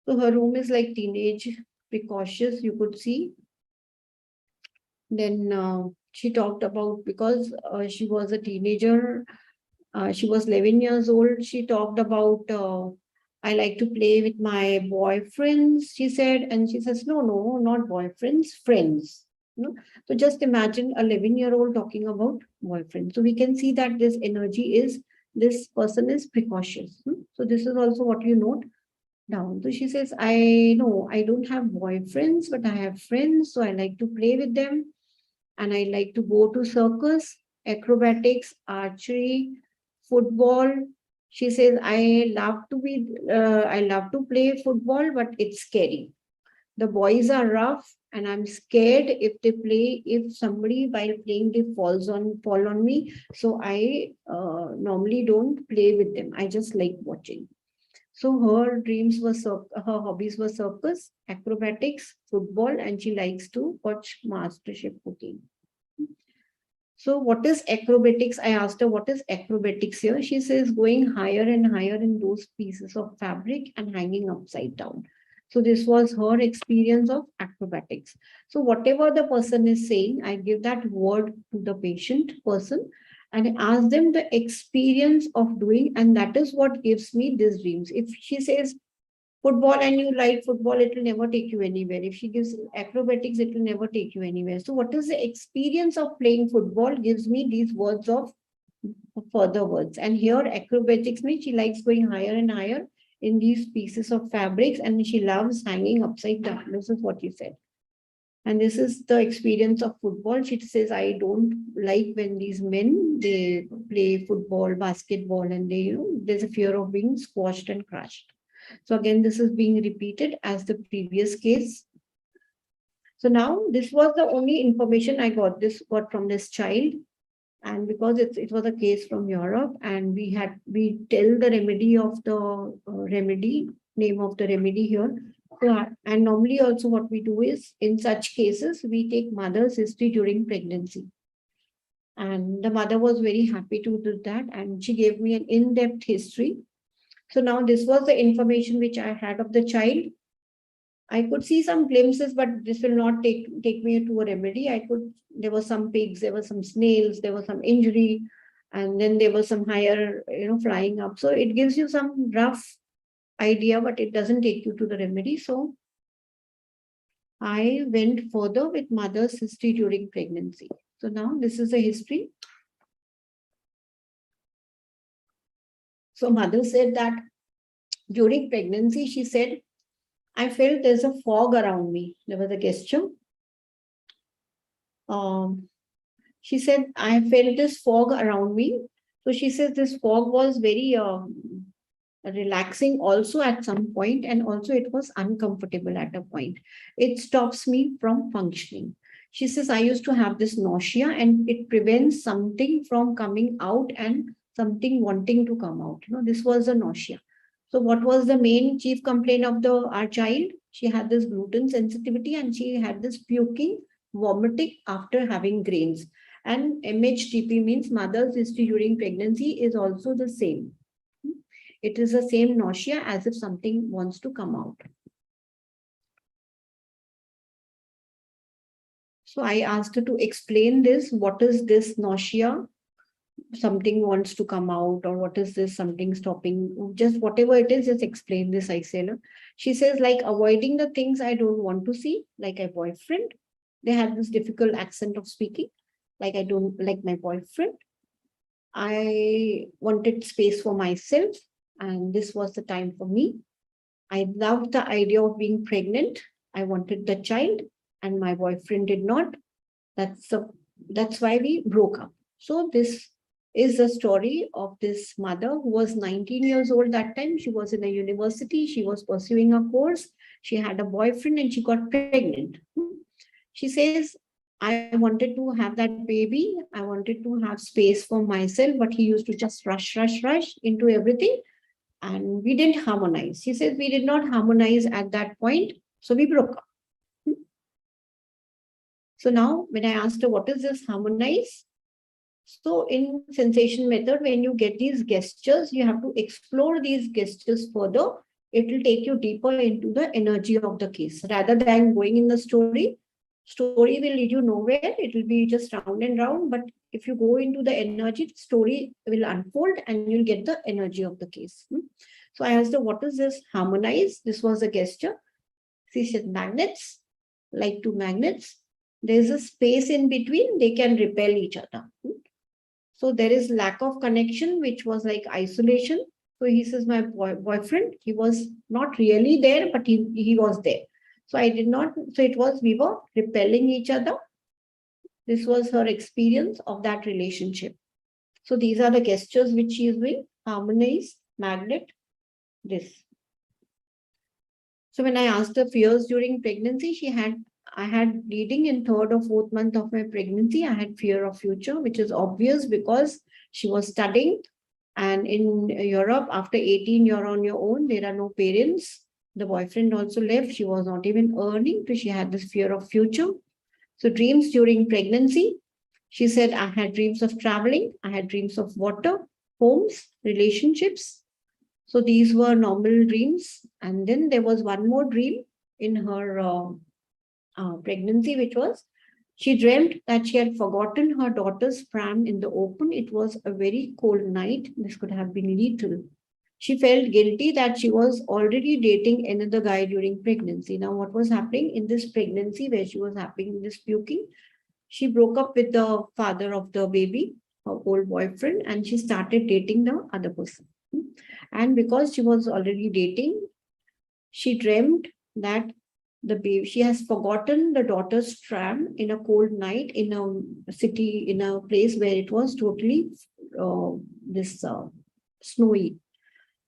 So her room is like teenage, precautious, you could see. Then she talked about, because she was a teenager, she was 11 years old. She talked about, I like to play with my boyfriends, she said. And she says, no, not boyfriends, friends. So just imagine a 11-year-old talking about boyfriend. So we can see that this person is precautious. So this is also what you note. down. So she says, I know I don't have boyfriends, but I have friends. So I like to play with them. And I like to go to circus, acrobatics, archery, football. She says, I love to play football, but it's scary. The boys are rough and I'm scared if somebody while playing they fall on me. So I normally don't play with them. I just like watching. So her hobbies were circus, acrobatics, football, and she likes to watch MasterChef cooking. So what is acrobatics? I asked her, what is acrobatics here? She says going higher and higher in those pieces of fabric and hanging upside down. So this was her experience of acrobatics. So whatever the person is saying, I give that word to the patient person and ask them the experience of doing, and that is what gives me these dreams. If she says football and you like football, it will never take you anywhere. If she gives acrobatics, it will never take you anywhere. So what is the experience of playing football gives me these words of further words. And here acrobatics means she likes going higher and higher in these pieces of fabrics and she loves hanging upside down. This is what you said. And this is the experience of football. She says, I don't like when these men, they play football, basketball, and there's a fear of being squashed and crushed. So again, this is being repeated as the previous case. So now this was the only information I got from this child. And because it was a case from Europe and we tell the remedy of the name of the remedy here. So, and normally also what we do is in such cases, we take mother's history during pregnancy. And the mother was very happy to do that. And she gave me an in-depth history. So now this was the information which I had of the child. I could see some glimpses, but this will not take me to a remedy. There were some pigs, there were some snails, there was some injury, and then there was some higher, flying up. So it gives you some rough idea, but it doesn't take you to the remedy. So I went further with mother's history during pregnancy. So now this is a history. So mother said that during pregnancy, she said, I felt there's a fog around me. There was a gesture. She said, I felt this fog around me. So she says this fog was very relaxing also at some point, and also it was uncomfortable at a point. It stops me from functioning. She says, I used to have this nausea and it prevents something from coming out and something wanting to come out. This was the nausea. So what was the main chief complaint of our child? She had this gluten sensitivity and she had this puking, vomiting after having grains. And MHTP means mother's history during pregnancy is also the same. It is the same nausea as if something wants to come out. So I asked her to explain this. What is this nausea? Something wants to come out, or what is this? Something stopping. Just whatever it is, just explain this, I say. She says, like avoiding the things I don't want to see, like a boyfriend. They had this difficult accent of speaking. Like I don't like my boyfriend. I wanted space for myself. And this was the time for me. I loved the idea of being pregnant. I wanted the child and my boyfriend did not. That's why we broke up. So this is the story of this mother who was 19 years old that time. She was in a university. She was pursuing a course. She had a boyfriend and she got pregnant. She says, I wanted to have that baby. I wanted to have space for myself, but he used to just rush into everything. And we didn't harmonize. She says we did not harmonize at that point. So we broke up. So now when I asked her, what is this harmonize? So in sensation method, when you get these gestures, you have to explore these gestures further. It will take you deeper into the energy of the case. Rather than going in the story will lead you nowhere. It will be just round and round. But if you go into the energy, the story will unfold and you'll get the energy of the case. So I asked her, what is this harmonize? This was a gesture. She said magnets, like two magnets. There's a space in between. They can repel each other. So there is lack of connection, which was like isolation. So he says, my boyfriend, he was not really there, but he was there. So I did not, so it was, we were repelling each other. This was her experience of that relationship. So these are the gestures which she is doing: harmonize, magnet, this. So when I asked her fears during pregnancy, I had bleeding in third or fourth month of my pregnancy. I had fear of future, which is obvious because she was studying. And in Europe, after 18, you're on your own. There are no parents. The boyfriend also left. She was not even earning, so she had this fear of future. So dreams during pregnancy, she said, I had dreams of traveling. I had dreams of water, homes, relationships. So these were normal dreams. And then there was one more dream in her pregnancy, which was she dreamt that she had forgotten her daughter's pram in the open. It was a very cold night. This could have been lethal. She felt guilty that she was already dating another guy during pregnancy. Now, what was happening in this pregnancy where she was having this puking? She broke up with the father of the baby, her old boyfriend, and she started dating the other person. And because she was already dating, she dreamt that the baby, she has forgotten the daughter's tram in a cold night in a city, in a place where it was totally this snowy.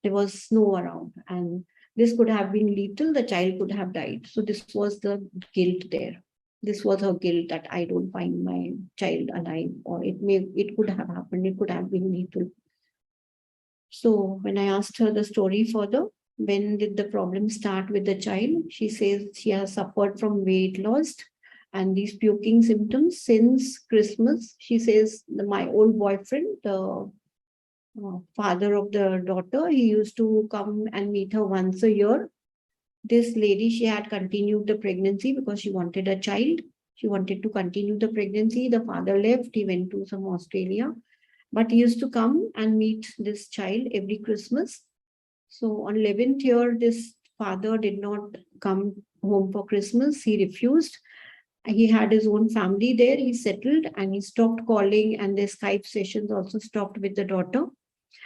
There was snow around, and this could have been lethal. The child could have died. So this was the guilt there. This was her guilt that I don't find my child alive, or it could have happened. It could have been lethal. So when I asked her the story further, when did the problem start with the child? She says she has suffered from weight loss and these puking symptoms since Christmas. She says my old boyfriend, the father of the daughter, he used to come and meet her once a year. This lady, she had continued the pregnancy because she wanted a child. She wanted to continue the pregnancy. The father left. He went to some Australia. But he used to come and meet this child every Christmas. So on 11th year, this father did not come home for Christmas. He refused. He had his own family there. He settled and he stopped calling, and their Skype sessions also stopped with the daughter.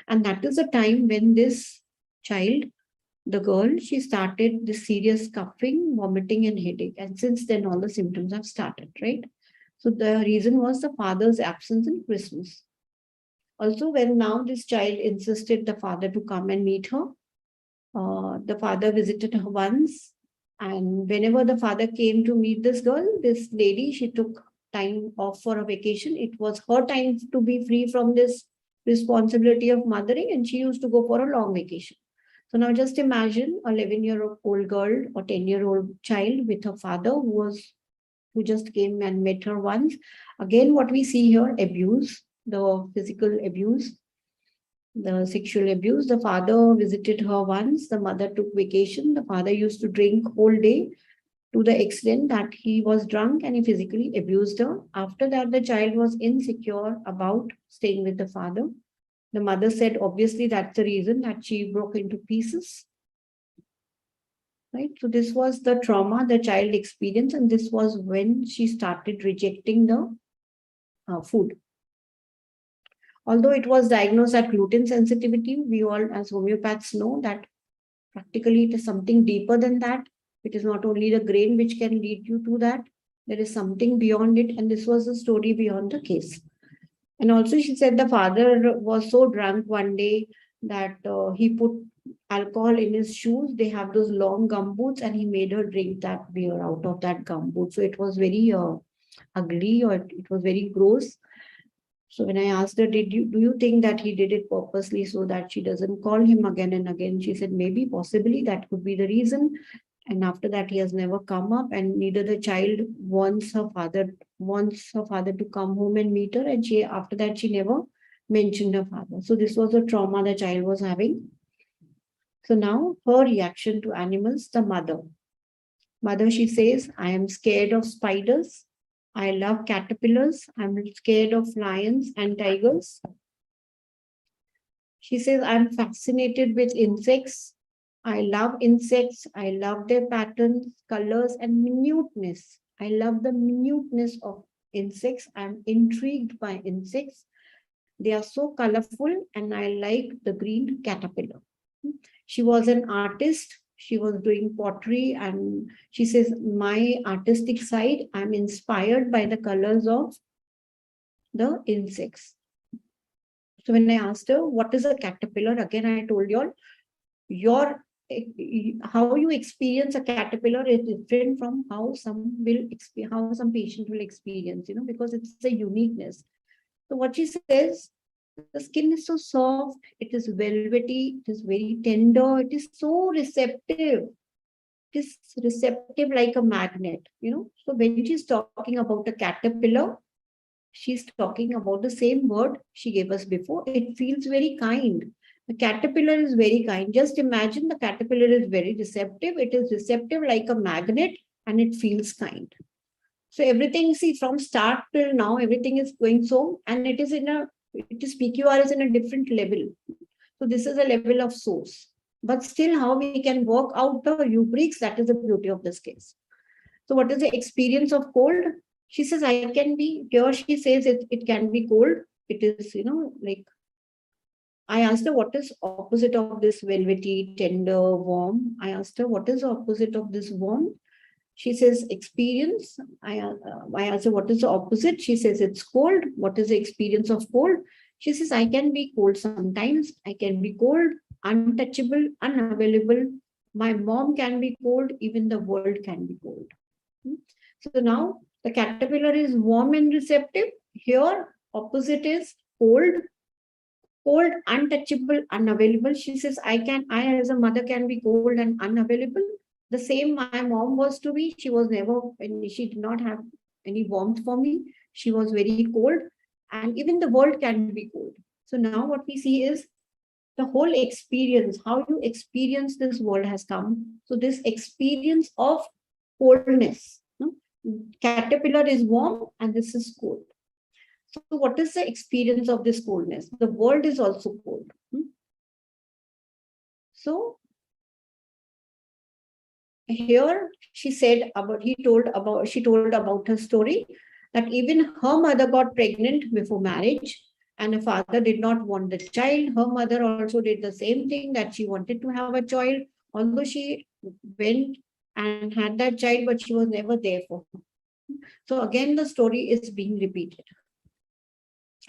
And that is the time when this child, the girl, she started this serious coughing, vomiting, and headache. And since then, all the symptoms have started, right? So the reason was the father's absence in Christmas. Also, when now this child insisted the father to come and meet her, the father visited her once. And whenever the father came to meet this girl, this lady, she took time off for a vacation. It was her time to be free from this responsibility of mothering, and she used to go for a long vacation. So now just imagine a 11-year-old girl or 10-year-old child with her father who just came and met her once. Again, what we see here, abuse, the physical abuse, the sexual abuse. The father visited her once. The mother took vacation. The father used to drink whole day to the extent that he was drunk and he physically abused her. After that, the child was insecure about staying with the father. The mother said, obviously, that's the reason that she broke into pieces. Right. So this was the trauma the child experienced, and this was when she started rejecting the food. Although it was diagnosed at gluten sensitivity, we all as homeopaths know that practically it is something deeper than that. It is not only the grain which can lead you to that. There is something beyond it, and this was the story beyond the case. And also she said the father was so drunk one day that he put alcohol in his shoes. They have those long gumboots, and he made her drink that beer out of that gumboot. So it was very ugly, or it was very gross. So when I asked her, do you think that he did it purposely so that she doesn't call him again and again? She said, maybe, possibly, that could be the reason. And after that, he has never come up, and neither the child wants her father to come home and meet her. And after that, she never mentioned her father. So this was a trauma the child was having. So now her reaction to animals, the mother. Mother, she says, I am scared of spiders. I love caterpillars. I'm scared of lions and tigers. She says, I'm fascinated with insects. I love insects. I love their patterns, colors, and minuteness. I love the minuteness of insects. I'm intrigued by insects. They are so colorful, and I like the green caterpillar. She was an artist. She was doing pottery, and she says, my artistic side, I'm inspired by the colors of the insects. So when I asked her, what is a caterpillar? Again, I told you all, your how you experience a caterpillar is different from how how some patient will experience, because it's a uniqueness. So what she says, the skin is so soft, it is velvety, it is very tender, it is so receptive. It is receptive like a magnet. So when she's talking about a caterpillar, she's talking about the same word she gave us before. It feels very kind. The caterpillar is very kind. Just imagine the caterpillar is very receptive. It is receptive like a magnet, and it feels kind. So everything, see, from start till now, everything is going so, and it is PQR is in a different level. So this is a level of source. But still, how we can work out the rubrics, that is the beauty of this case. So what is the experience of cold? She says, I can be, here she says it can be cold. It is, like, I asked her, what is opposite of this velvety, tender, warm? I asked her, what is the opposite of this warm? She says, experience. I asked her, what is the opposite? She says, it's cold. What is the experience of cold? She says, I can be cold sometimes. I can be cold, untouchable, unavailable. My mom can be cold. Even the world can be cold. So now the caterpillar is warm and receptive. Here, opposite is cold, untouchable, unavailable. She says, I as a mother can be cold and unavailable. The same my mom was to me. She was never, she did not have any warmth for me. She was very cold, and even the world can be cold. So now what we see is the whole experience, how you experience this world has come. So this experience of coldness. Caterpillar is warm and this is cold. So what is the experience of this coldness? The world is also cold. So here she told about her story, that even her mother got pregnant before marriage, and her father did not want the child. Her mother also did the same thing, that she wanted to have a child, although she went and had that child, but she was never there for her. So again, the story is being repeated.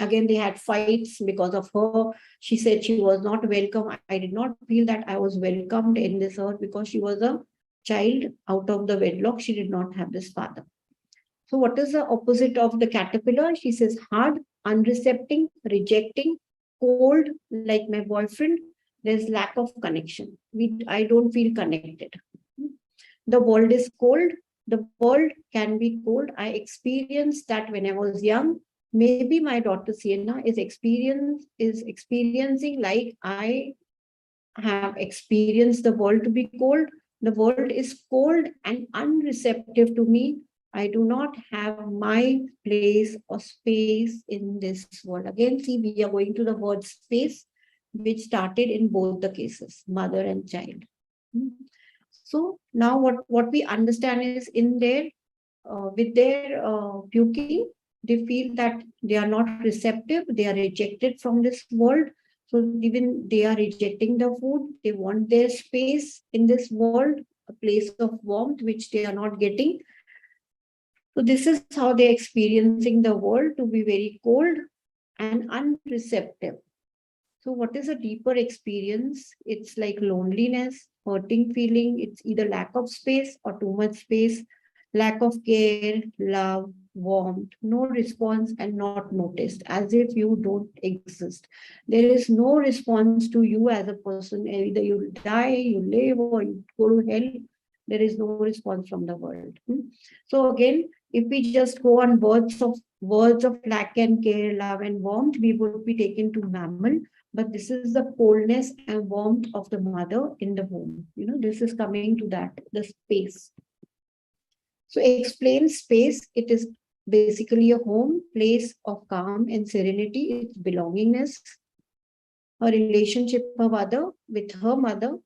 Again, they had fights because of her. She said she was not welcome. I did not feel that I was welcomed in this earth, because she was a child out of the wedlock. She did not have this father. So what is the opposite of the caterpillar? She says hard, unrecepting, rejecting, cold, like my boyfriend. There's lack of connection. I don't feel connected. The world is cold. The world can be cold. I experienced that when I was young. Maybe my daughter Sienna is experiencing like I have experienced the world to be cold. The world is cold and unreceptive to me. I do not have my place or space in this world. Again, see, we are going to the word space, which started in both the cases, mother and child. So now what we understand is, in their with their puking, they feel that they are not receptive, they are rejected from this world. So even they are rejecting the food, they want their space in this world, a place of warmth, which they are not getting. So this is how they're experiencing the world, to be very cold and unreceptive. So what is a deeper experience? It's like loneliness, hurting feeling. It's either lack of space or too much space, lack of care, love, warmth, no response and not noticed, as if you don't exist. There is no response to you as a person. Either you die, you live, or you go to hell. There is no response from the world. So again, if we just go on words of lack and care, love and warmth, we would be taken to mammal. But this is the coldness and warmth of the mother in the womb. This is coming to that, the space. So explain space. It is basically a home, place of calm and serenity. It's belongingness. Her relationship with her mother,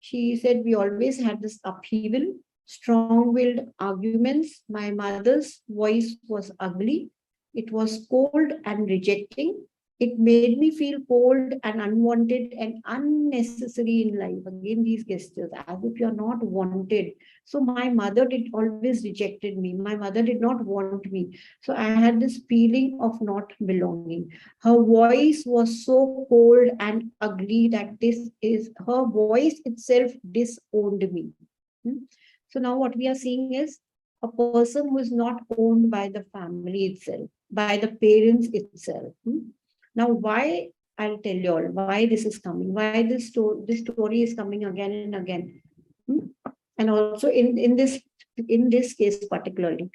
she said, we always had this upheaval, strong-willed arguments. My mother's voice was ugly. It was cold and rejecting. It made me feel cold and unwanted and unnecessary in life. Again, these gestures, as if you're not wanted. So my mother did always rejected me. My mother did not want me. So I had this feeling of not belonging. Her voice was so cold and ugly that her voice itself disowned me. Hmm? So now what we are seeing is a person who is not owned by the family itself, by the parents itself. Now, why? I'll tell you all why this is coming, why this story is coming again and again. Hmm? And also in this case particularly.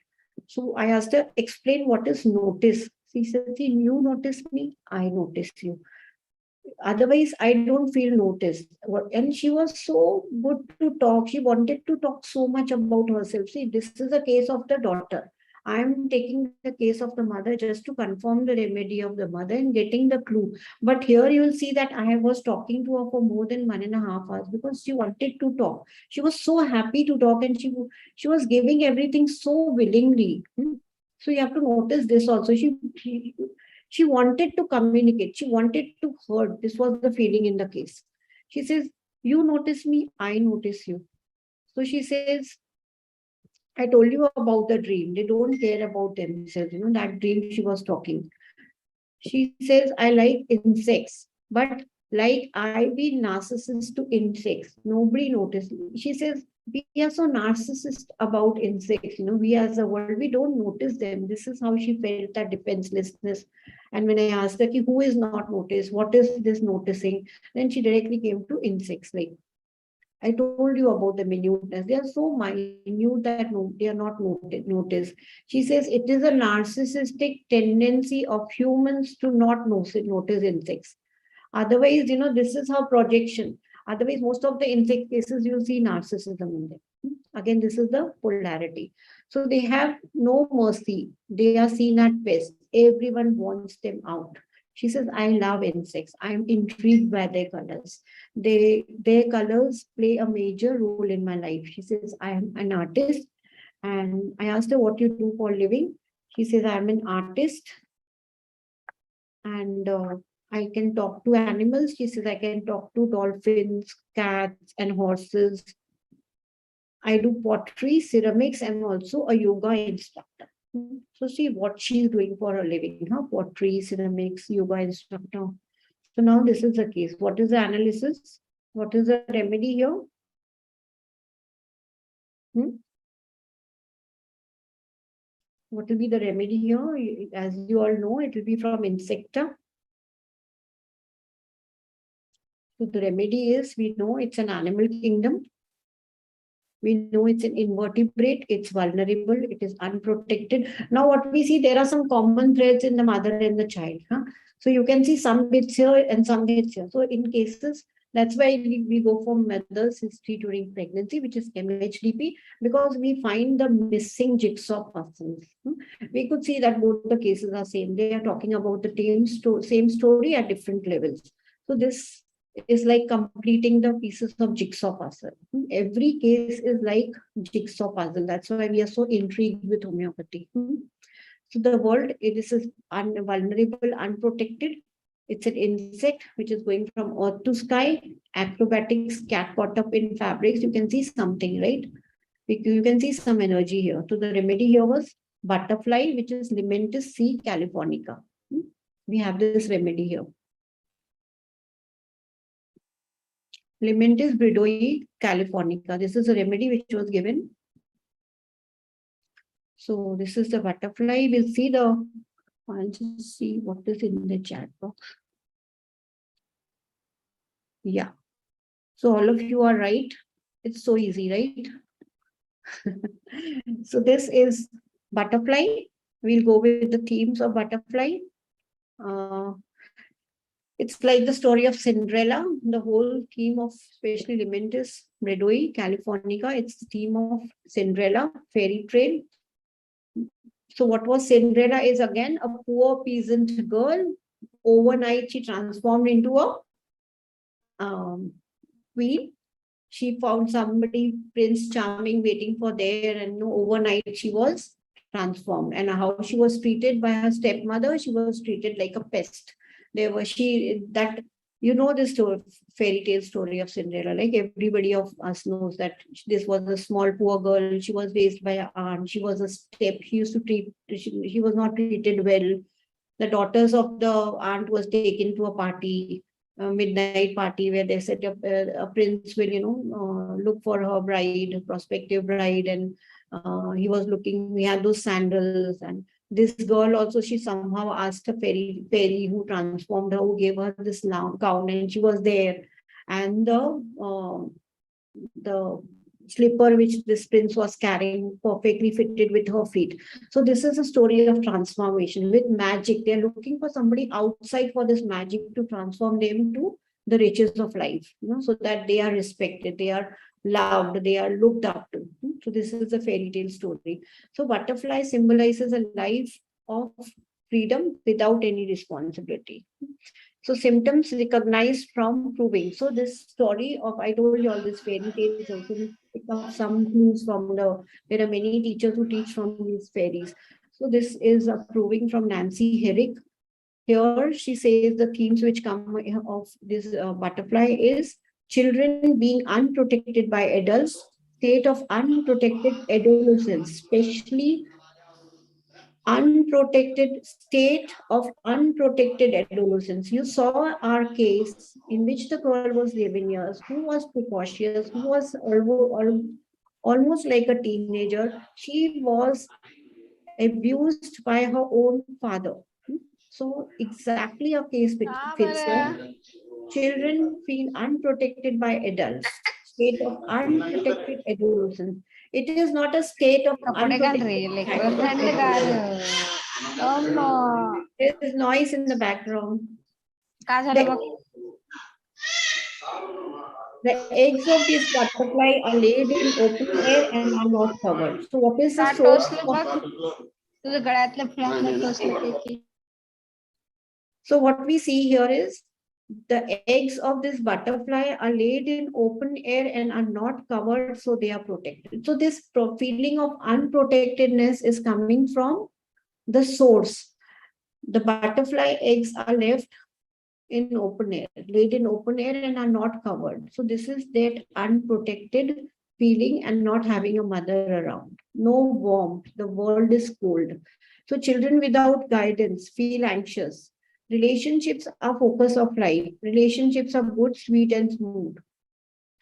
So I asked her, explain what is notice. She said, see, you notice me, I notice you. Otherwise, I don't feel noticed. And she was so good to talk. She wanted to talk so much about herself. See, this is a case of the daughter. I'm taking the case of the mother just to confirm the remedy of the mother and getting the clue. But here you will see that I was talking to her for more than 1.5 hours because she wanted to talk. She was so happy to talk, and she was giving everything so willingly. So you have to notice this also. She wanted to communicate. She wanted to hurt. This was the feeling in the case. She says, you notice me, I notice you. So she says, I told you about the dream. They don't care about themselves. That dream she was talking. She says, I like insects, but like I be narcissist to insects. Nobody noticed me. She says, we are so narcissist about insects. We as a world, we don't notice them. This is how she felt that defenselessness. And when I asked her, who is not noticed? What is this noticing? Then she directly came to insects. Like, I told you about the minuteness. They are so minute that they are not noticed. She says it is a narcissistic tendency of humans to not notice insects. Otherwise, this is her projection. Otherwise, most of the insect cases, you see narcissism in them. Again, this is the polarity. So they have no mercy. They are seen as pests. Everyone wants them out. She says, I love insects. I'm intrigued by their colors. Their colors play a major role in my life. She says, I am an artist. And I asked her what you do for a living. She says, I'm an artist. And I can talk to animals. She says, I can talk to dolphins, cats, and horses. I do pottery, ceramics, and also a yoga instructor. So see what she's doing for a living, pottery, ceramics, yoga instructor. So now this is the case. What is the analysis? What is the remedy here? What will be the remedy here? As you all know, it will be from Insecta. So the remedy is, we know it's an animal kingdom. We know it's an invertebrate, it's vulnerable, it is unprotected. Now what we see, there are some common threads in the mother and the child. So you can see some bits here and some bits here. So in cases, that's why we go for mother's history during pregnancy, which is MHDP, because we find the missing jigsaw puzzles. We could see that both the cases are same. They are talking about the same story at different levels. So this is like completing the pieces of jigsaw puzzle. Every case is like jigsaw puzzle. That's why we are so intrigued with homeopathy. So the world, it is vulnerable, unprotected. It's an insect which is going from earth to sky. Acrobatics, cat caught up in fabrics. You can see something, right? You can see some energy here. So the remedy here was butterfly, which is Limentis C. californica. We have this remedy here. Limentis bridoi californica. This is a remedy which was given. So this is the butterfly. We'll see I'll just see what is in the chat box. Yeah. So all of you are right. It's so easy, right? So this is butterfly. We'll go with the themes of butterfly. It's like the story of Cinderella, the whole theme of especially Limentis bredoi californica. It's the theme of Cinderella, fairy tale. So what was Cinderella is again a poor peasant girl. Overnight, she transformed into a queen. She found somebody, Prince Charming, waiting for there, and overnight she was transformed. And how she was treated by her stepmother, she was treated like a pest. There was that the story, fairy tale story of Cinderella. Like everybody of us knows that this was a small poor girl. She was raised by an aunt. She was a step. She used to treat. She was not treated well. The daughters of the aunt was taken to a party, a midnight party, where they said a prince will, look for her bride, prospective bride, and he was looking. He had those sandals, and this girl also. She somehow asked a fairy who transformed her, who gave her this gown, and she was there, and the slipper which this prince was carrying perfectly fitted with her feet. So this is a story of transformation with magic. They're looking for somebody outside for this magic to transform them to the riches of life, so that they are respected, they are loved, they are looked up to. So this is a fairy tale story. So butterfly symbolizes a life of freedom without any responsibility. So symptoms recognized from proving. So this story of, I told you all this fairy tales also, we pick up some clues from there are many teachers who teach from these fairies. So this is a proving from Nancy Herrick. Here she says the themes which come of this butterfly is children being unprotected by adults, state of unprotected adolescence, especially unprotected state of unprotected adolescence. You saw our case in which the girl was 11 years, who was precocious, who was almost like a teenager. She was abused by her own father. So exactly a case fits here. Children feel unprotected by adults. State of unprotected adolescence. It is not a state of कपड़े घाल रही है unprotected लेकर थंड गार अम्मा There is noise in the background. काय झालं बघ The eggs of this butterfly are laid in open air and are not covered. So what is the का source टोचलं of? बघ तुझ्या गळ्यातल्या फळ्यातलं टोचलं ते So what we see here is the eggs of this butterfly are laid in open air and are not covered, so they are protected. So this feeling of unprotectedness is coming from the source. The butterfly eggs are left in open air, laid in open air and are not covered. So this is that unprotected feeling and not having a mother around. No warmth, the world is cold. So children without guidance feel anxious. Relationships are focus of life. Relationships are good, sweet and smooth.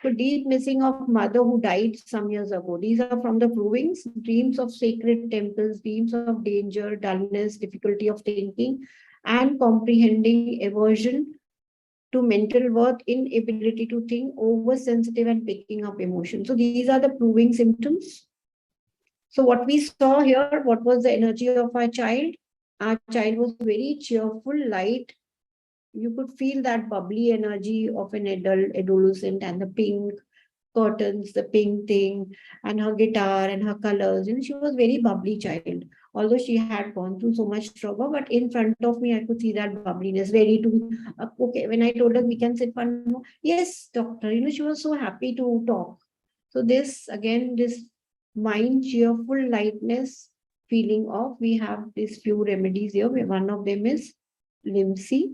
So deep missing of mother who died some years ago. These are from the provings. Dreams of sacred temples, dreams of danger, dullness, difficulty of thinking and comprehending, aversion to mental worth, inability to think, oversensitive and picking up emotions. So these are the proving symptoms. So what we saw here, what was the energy of our child? Our child was very cheerful, light. You could feel that bubbly energy of an adolescent, and the pink curtains, the pink thing, and her guitar and her colors. She was very bubbly child. Although she had gone through so much trouble, but in front of me, I could see that bubbliness, ready to. Okay, when I told her we can sit one more, yes, doctor. She was so happy to talk. So this again, this mind cheerful lightness feeling of. We have these few remedies here. One of them is Limsi.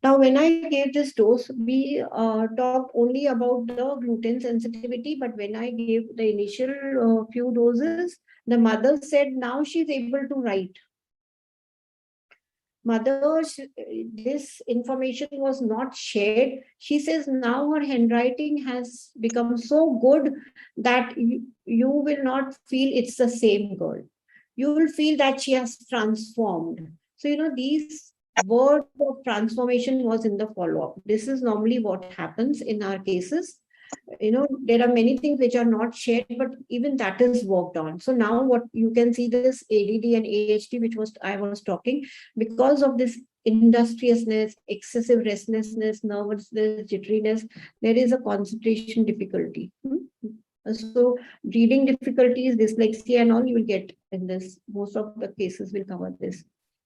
Now, when I gave this dose, we talked only about the gluten sensitivity, but when I gave the initial few doses, the mother said now she's able to write. Mother, this information was not shared. She says now her handwriting has become so good that you will not feel it's the same girl. You will feel that she has transformed. So, these word of transformation was in the follow-up. This is normally what happens in our cases. There are many things which are not shared, but even that is worked on. So now what you can see, this ADD and AHD, which was I was talking, because of this industriousness, excessive restlessness, nervousness, jitteriness, there is a concentration difficulty. So reading difficulties, dyslexia and all you will get in this. Most of the cases will cover this.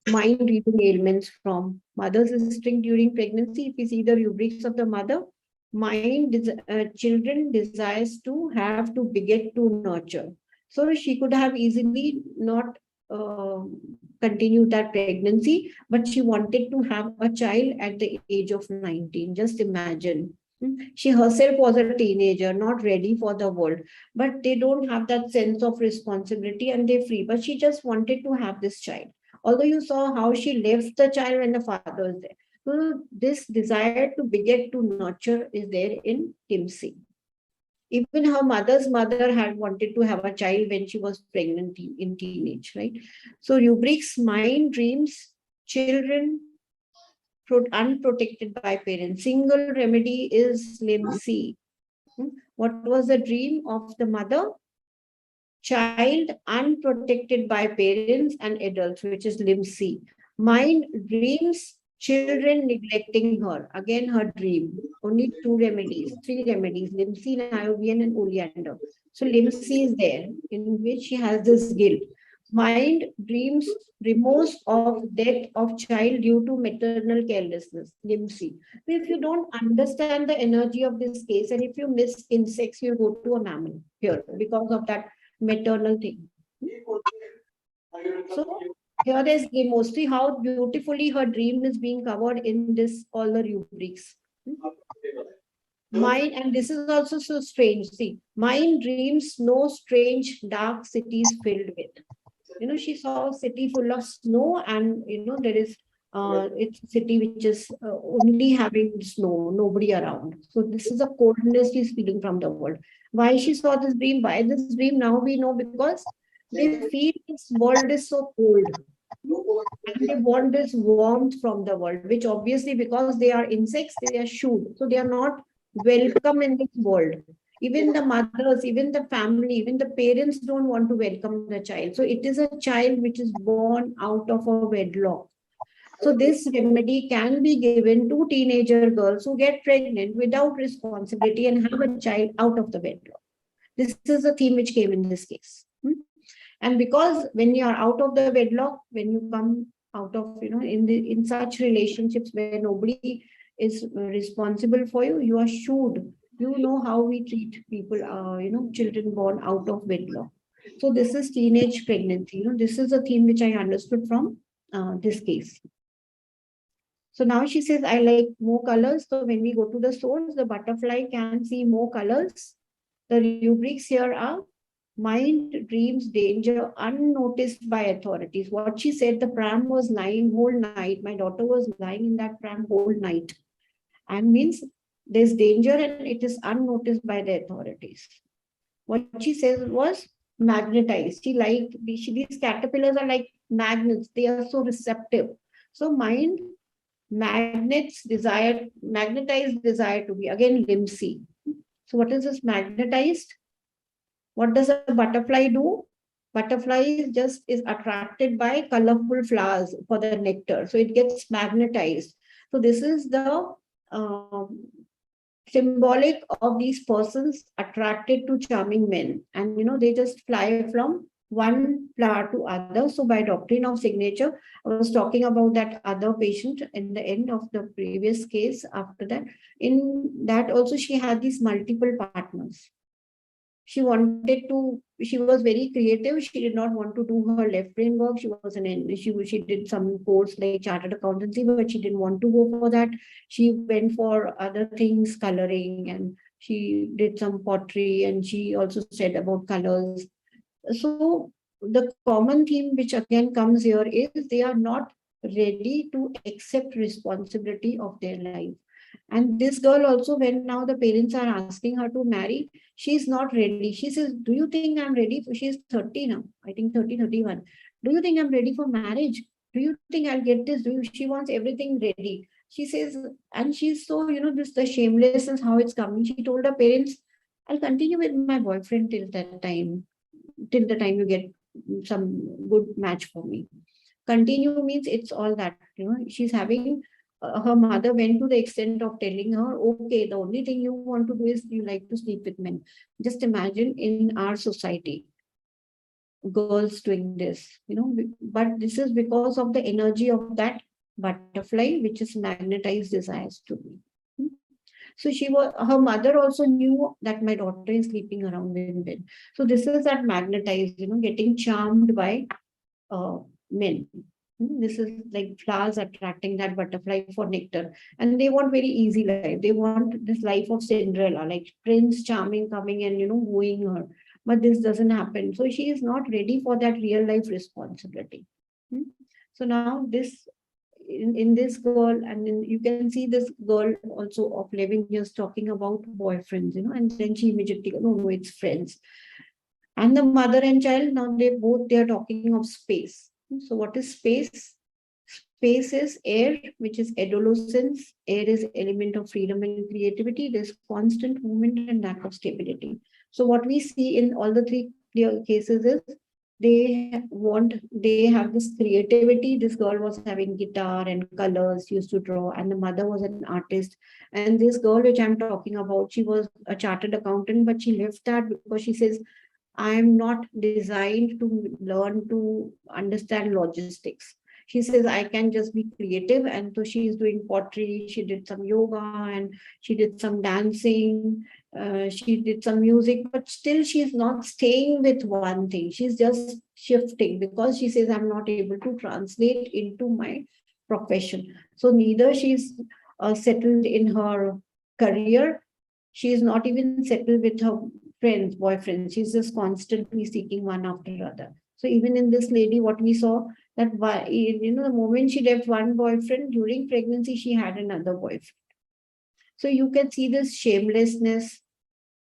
Mind reading ailments from mother's instinct during pregnancy. If we see the rubrics of the mother, children desires to have to beget to nurture. So she could have easily not continue that pregnancy, but she wanted to have a child at the age of 19. Just imagine. She herself was a teenager, not ready for the world, but they don't have that sense of responsibility and they're free. But she just wanted to have this child. Although you saw how she left the child when the father was there. So this desire to beget, to nurture is there in Timsey. Even her mother's mother had wanted to have a child when she was pregnant in teenage, right? So rubrics, mind, dreams, children, unprotected by parents. Single remedy is limb C. What was the dream of the mother? Child unprotected by parents and adults, which is limb C. Mind, dreams, children neglecting her. Again, her dream. Only two remedies, three remedies, limb C, niobium, and oleander. So limb C is there, in which she has this guilt. Mind, dreams, remorse of death of child due to maternal carelessness, limb C. If you don't understand the energy of this case, and if you miss insects, you go to a mammal here because of that maternal thing. So here is mostly how beautifully her dream is being covered in this all the rubrics. Mind, and this is also so strange. See, mind dreams no strange dark cities filled with. She saw a city full of snow, and there is it's a city which is only having snow, nobody around. So this is a coldness she's feeling from the world. Why she saw this dream? Why this dream? Now we know, because they feel this world is so cold. And they want this warmth from the world, which obviously, because they are insects, they are shooed. So they are not welcome in this world. Even the mothers, even the family, even the parents don't want to welcome the child. So it is a child which is born out of a wedlock. So this remedy can be given to teenager girls who get pregnant without responsibility and have a child out of the wedlock. This is a theme which came in this case. And because when you are out of the wedlock, when you come out of, in such relationships where nobody is responsible for you, you are shooed. You know how we treat people, children born out of wedlock. So this is teenage pregnancy. This is a theme which I understood from this case. So now she says, I like more colors. So when we go to the source, the butterfly can see more colors. The rubrics here are mind, dreams, danger, unnoticed by authorities. What she said, the pram was lying whole night. My daughter was lying in that pram whole night. And means there's danger and it is unnoticed by the authorities. What she says was magnetized. These caterpillars are like magnets. They are so receptive. So mind, magnetized desire to be, again, limb C. So what is this magnetized? What does a butterfly do? Butterfly is attracted by colorful flowers for the nectar. So it gets magnetized. So this is the symbolic of these persons attracted to charming men. And, they just fly from one flower to other. So by doctrine of signature, I was talking about that other patient in the end of the previous case. After that, in that also she had these multiple partners. She was very creative. She did not want to do her left brain work. She did some course like chartered accountancy, but she didn't want to go for that. She went for other things, coloring, and she did some pottery, and she also said about colors. So the common theme which again comes here is they are not ready to accept responsibility of their life. And this girl also, when now the parents are asking her to marry, she's not ready. She says, do you think I'm ready? She's 30 now, I think 30, 31. Do you think I'm ready for marriage? Do you think I'll get this? She wants everything ready. She says, and she's so, the shamelessness, how it's coming. She told her parents, I'll continue with my boyfriend till the time you get some good match for me. Continue means it's all that, she's having, her mother went to the extent of telling her, okay, the only thing you want to do is you like to sleep with men. Just imagine in our society, girls doing this, but this is because of the energy of that butterfly, which is magnetized desires to me. So her mother also knew that my daughter is sleeping around with men. So this is that magnetized, getting charmed by men. This is like flowers attracting that butterfly for nectar. And they want very easy life. They want this life of Cinderella, like Prince Charming coming and, wooing her. But this doesn't happen. So she is not ready for that real life responsibility. So now this, in this girl, and then you can see this girl also of 11 years talking about boyfriends, and then she immediately goes, no, it's friends. And the mother and child, now they are talking of space. So what is space? Space is air, which is adolescence. Air is element of freedom and creativity. There's constant movement and lack of stability. So what we see in all the three cases is they have this creativity. This girl was having guitar and colors, used to draw, and the mother was an artist. And this girl, which I'm talking about, she was a chartered accountant, but she left that because she says, I am not designed to learn to understand logistics. She says, I can just be creative. And so she is doing pottery. She did some yoga and she did some dancing. She did some music, but still she's not staying with one thing. She's just shifting because she says, I'm not able to translate into my profession. So neither she's settled in her career. She is not even settled with her friends, boyfriends. She's just constantly seeking one after other. So even in this lady, what we saw that, the moment she left one boyfriend during pregnancy, she had another boyfriend. So you can see this shamelessness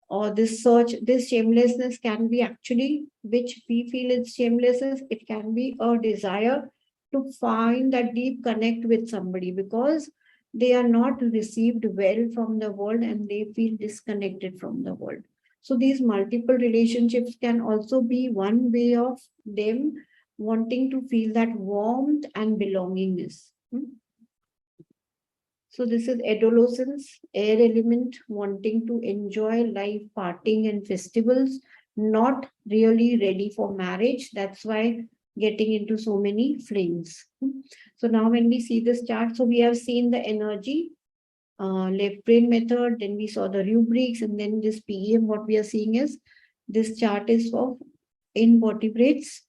or this search. This shamelessness can be actually, which we feel is shamelessness. It can be a desire to find that deep connect with somebody because they are not received well from the world and they feel disconnected from the world. So these multiple relationships can also be one way of them wanting to feel that warmth and belongingness. So this is adolescence, air element, wanting to enjoy life, partying and festivals, not really ready for marriage. That's why getting into so many flings. So now when we see this chart, so we have seen the energy, left brain method, then we saw the rubrics, and then this PEM, what we are seeing is, this chart is of invertebrates.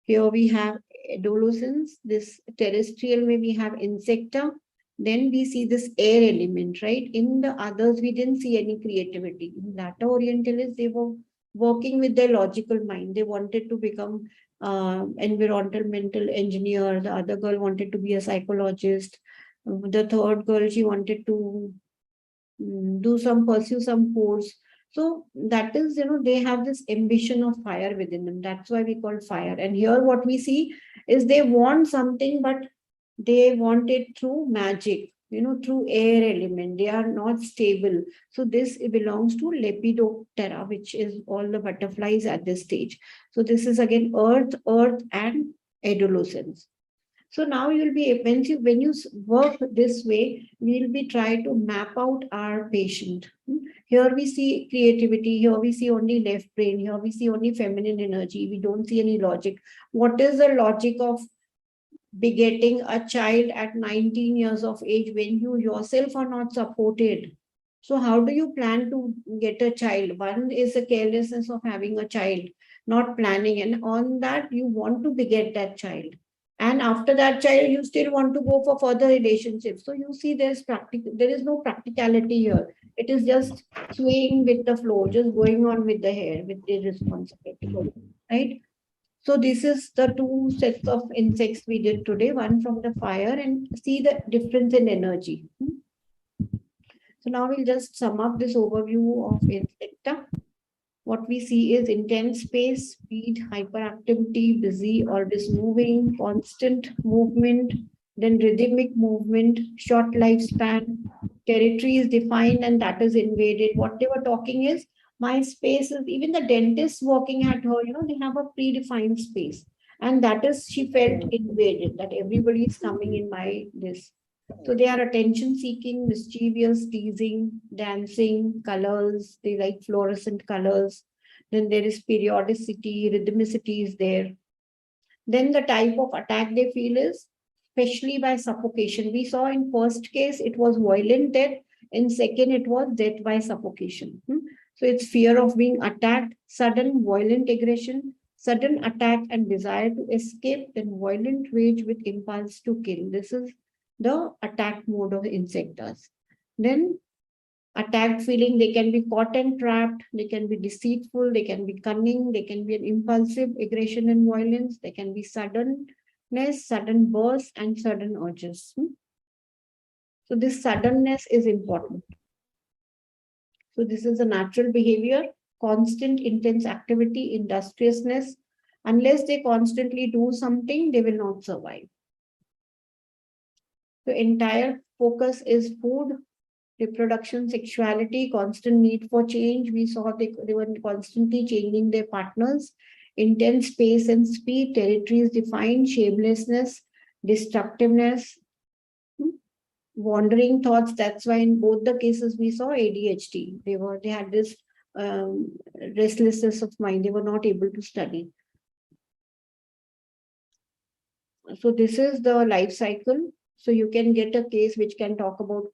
Here we have adolescence, this terrestrial way we have insecta. Then we see this air element, right? In the others, we didn't see any creativity. In Latta Orientalists, they were working with their logical mind. They wanted to become environmental engineer. The other girl wanted to be a psychologist. The third girl, she wanted to pursue some course. So that is, they have this ambition of fire within them. That's why we call fire. And here what we see is they want something, but they want it through magic, through air element. They are not stable. So this belongs to Lepidoptera, which is all the butterflies at this stage. So this is again earth and adolescence. So now you'll be, when you work this way, we'll be trying to map out our patient. Here we see creativity. Here we see only left brain. Here we see only feminine energy. We don't see any logic. What is the logic of begetting a child at 19 years of age when you yourself are not supported? So how do you plan to get a child? One is the carelessness of having a child, not planning. And on that, you want to beget that child. And after that child, you still want to go for further relationships. So you see there is no practicality here. It is just swaying with the flow, just going on with the hair, with the responsibility, right? So this is the two sets of insects we did today, one from the fire, and see the difference in energy. So now we'll just sum up this overview of Insecta. What we see is intense pace, speed, hyperactivity, busy, always moving, constant movement, then rhythmic movement, short lifespan, territory is defined and that is invaded. What they were talking is, my space is, even the dentist working at her, they have a predefined space. And that is, she felt invaded, that everybody is coming in this. So they are attention seeking, mischievous, teasing, dancing, colors. They like fluorescent colors. Then there is periodicity, rhythmicity is there. Then the type of attack they feel is especially by suffocation. We saw in first case, it was violent death. In second, it was death by suffocation. So it's fear of being attacked, sudden violent aggression, sudden attack and desire to escape, then violent rage with impulse to kill. This is the attack mode of insects. Then attacked feeling, they can be caught and trapped, they can be deceitful, they can be cunning, they can be an impulsive aggression and violence, they can be suddenness, sudden bursts, and sudden urges. So this suddenness is important. So this is a natural behavior, constant intense activity, industriousness. Unless they constantly do something, they will not survive. The entire focus is food, reproduction, sexuality, constant need for change. We saw they were constantly changing their partners, intense pace and speed, territories defined, shamelessness, destructiveness, wandering thoughts. That's why in both the cases we saw ADHD. They had this restlessness of mind. They were not able to study. So this is the life cycle. So you can get a case which can talk about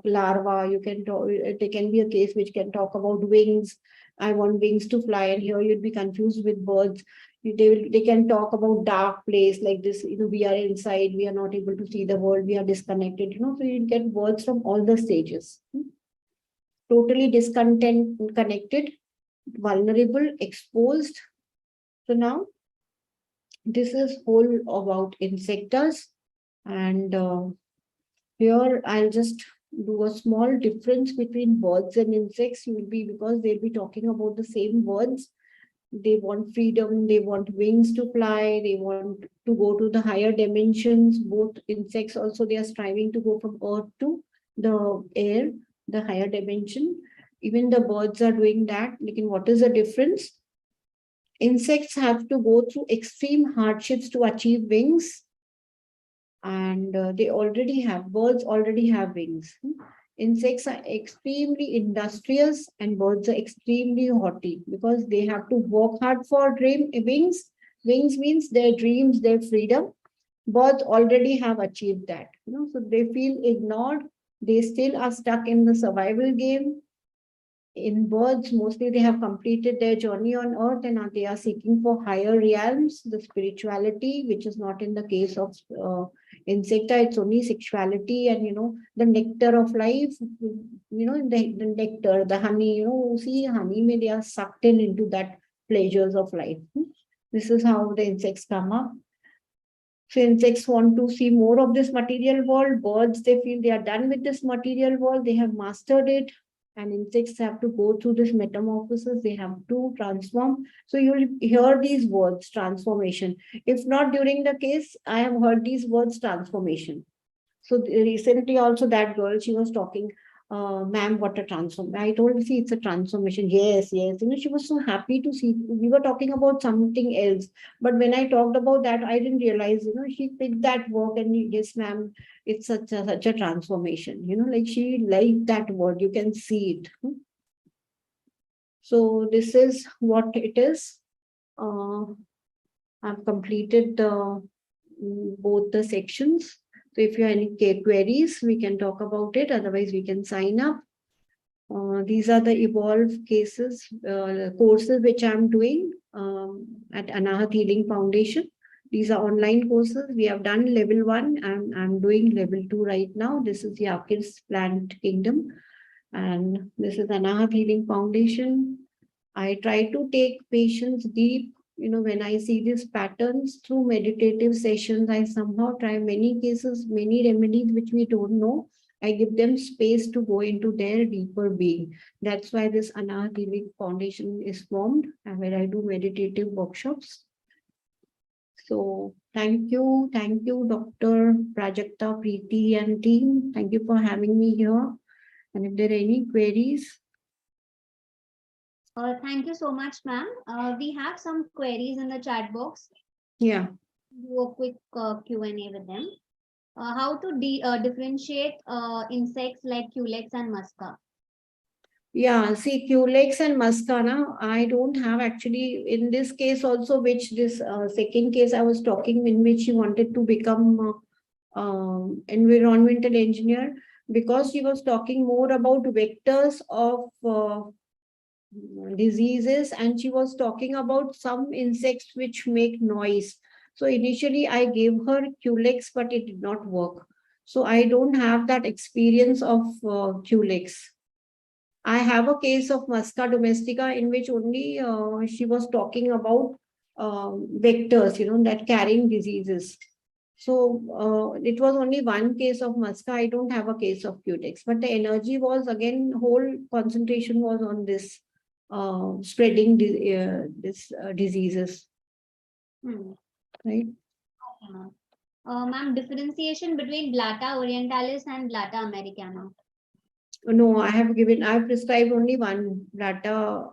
larva. You can talk. There can be a case which can talk about wings. I want wings to fly, and here you'd be confused with birds. They can talk about dark place like this. We are inside. We are not able to see the world. We are disconnected. So you get words from all the stages. Totally discontent, connected, vulnerable, exposed. So now this is whole about insects. And here I'll just do a small difference between birds and insects. Will be because they'll be talking about the same words. They want freedom, they want wings to fly, they want to go to the higher dimensions. Both insects also, they are striving to go from earth to the air, the higher dimension. Even the birds are doing that. What is the difference? Insects have to go through extreme hardships to achieve wings. And birds already have wings. Insects are extremely industrious and birds are extremely haughty because they have to work hard for wings. Wings means their dreams, their freedom. Birds already have achieved that. So they feel ignored. They still are stuck in the survival game. In birds, mostly they have completed their journey on earth and they are seeking for higher realms, the spirituality, which is not in the case of insecta. It's only sexuality and the nectar of life. The nectar, the honey. See honey, they are sucked into that pleasures of life. This is how the insects come up. So insects want to see more of this material world. Birds, they feel they are done with this material world. They have mastered it. And insects have to go through this metamorphosis. They have to transform. So you'll hear these words, transformation. If not during the case, I have heard these words, transformation. So recently also that girl, she was talking, ma'am, what a transformation. I told her, see, it's a transformation. Yes, yes. She was so happy to see. We were talking about something else. But when I talked about that, I didn't realize, she picked that word and yes, ma'am, it's such a transformation. Like she liked that word. You can see it. So this is what it is. I've completed both the sections. So if you have any queries, we can talk about it. Otherwise, we can sign up. These are the evolved cases, courses which I'm doing at Anahat Healing Foundation. These are online courses. We have done level 1 and I'm doing level 2 right now. This is Yakir's Plant Kingdom. And this is Anahat Healing Foundation. I try to take patients deep. When I see these patterns through meditative sessions, I somehow try many cases, many remedies which we don't know. I give them space to go into their deeper being. That's why this Anahat Healing Foundation is formed and where I do meditative workshops. So thank you, Dr. Prajakta, Preeti and team. Thank you for having me here. And if there are any queries. Thank you so much, ma'am. We have some queries in the chat box. Yeah. Do a quick Q&A with them. How to differentiate insects like culex and musca? Yeah, see, culex and muscana, I don't have actually in this case also, which this second case I was talking in which she wanted to become environmental engineer because she was talking more about vectors of diseases, and she was talking about some insects which make noise. So initially I gave her Culex, but it did not work. So I don't have that experience of Culex. I have a case of Musca domestica in which only she was talking about vectors, that carrying diseases. So it was only one case of Musca. I don't have a case of Cutex, but the energy was again, whole concentration was on this spreading this diseases, Hmm. right? Okay, ma'am. Ma'am, differentiation between Blata orientalis and Blata americana. No, I've prescribed only one Blata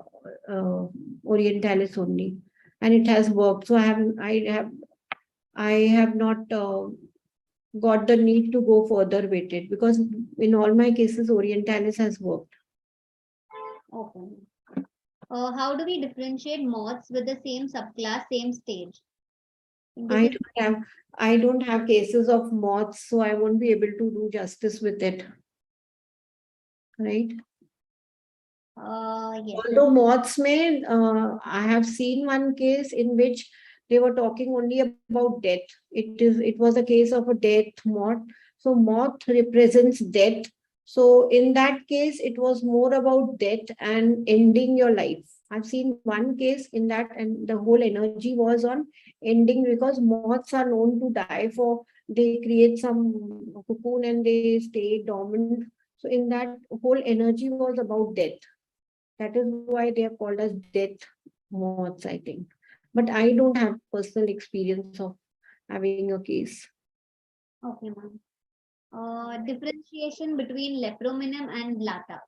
orientalis only, and it has worked. So I have not got the need to go further with it, because in all my cases, orientalis has worked. Okay. How do we differentiate moths with the same subclass, same stage? I don't have cases of moths, so I won't be able to do justice with it. Right? Yes. Although moths may, I have seen one case in which they were talking only about death. It was a case of a death moth. So moth represents death. So in that case, it was more about death and ending your life. I've seen one case in that, and the whole energy was on ending, because moths are known to die for, they create some cocoon and they stay dormant. So in that, whole energy was about death. That is why they are called as death moths, I think. But I don't have personal experience of having a case. Okay, ma'am. Differentiation between leprominum and Blata.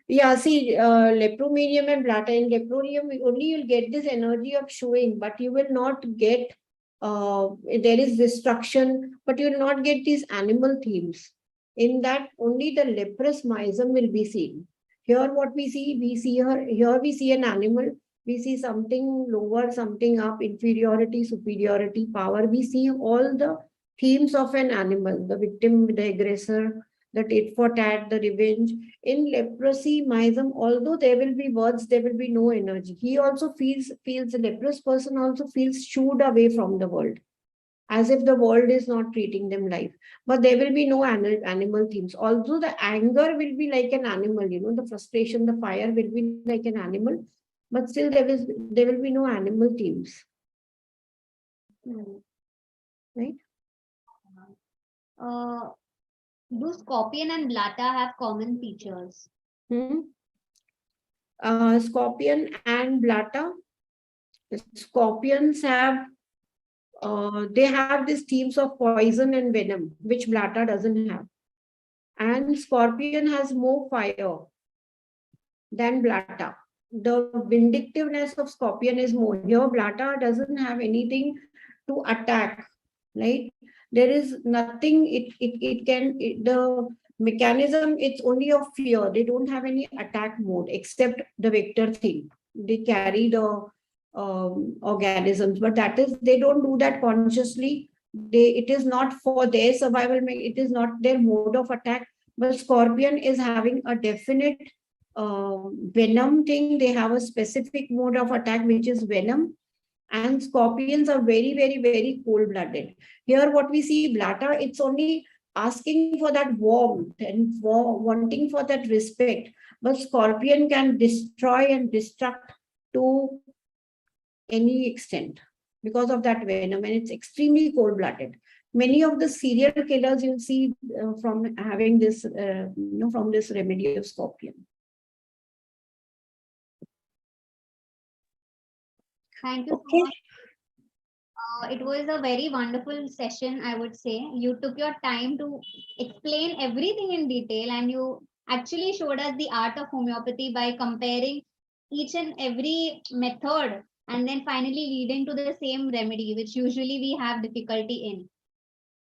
Yeah, see, lepromedium and Blata. In lepronium, only you'll get this energy of showing, but you will not get, there is destruction, but you will not get these animal themes. In that, only the leprous mism will be seen. Here, what we see here we see an animal, we see something lower, something up, inferiority, superiority, power. We see all the themes of an animal, the victim, the aggressor, the tit for tat, the revenge. In leprosy, mism, although there will be words, there will be no energy. He also feels the leprous person also feels shooed away from the world, as if the world is not treating them life. But there will be no animal themes. Although the anger will be like an animal, the frustration, the fire will be like an animal, but still there will be no animal themes. Hmm. Right? Do scorpion and Blata have common features? Scorpion and Blata. Scorpions have they have these themes of poison and venom, which Blata doesn't have. And Scorpion has more fire than Blata. The vindictiveness of Scorpion is more. Here, Blata doesn't have anything to attack, right? There is nothing, the mechanism, it's only of fear. They don't have any attack mode except the vector thing. They carry the organisms, but that is, they don't do that consciously. It is not for their survival, it is not their mode of attack. But Scorpion is having a definite venom thing. They have a specific mode of attack, which is venom. And scorpions are very, very, very cold-blooded. Here, what we see, Blata, it's only asking for that warmth and wanting for that respect. But scorpion can destroy and destruct to any extent because of that venom, and it's extremely cold-blooded. Many of the serial killers you'll see from having this, from this remedy of scorpion. Thank you so much. It was a very wonderful session, I would say. You took your time to explain everything in detail, and you actually showed us the art of homeopathy by comparing each and every method and then finally leading to the same remedy, which usually we have difficulty in.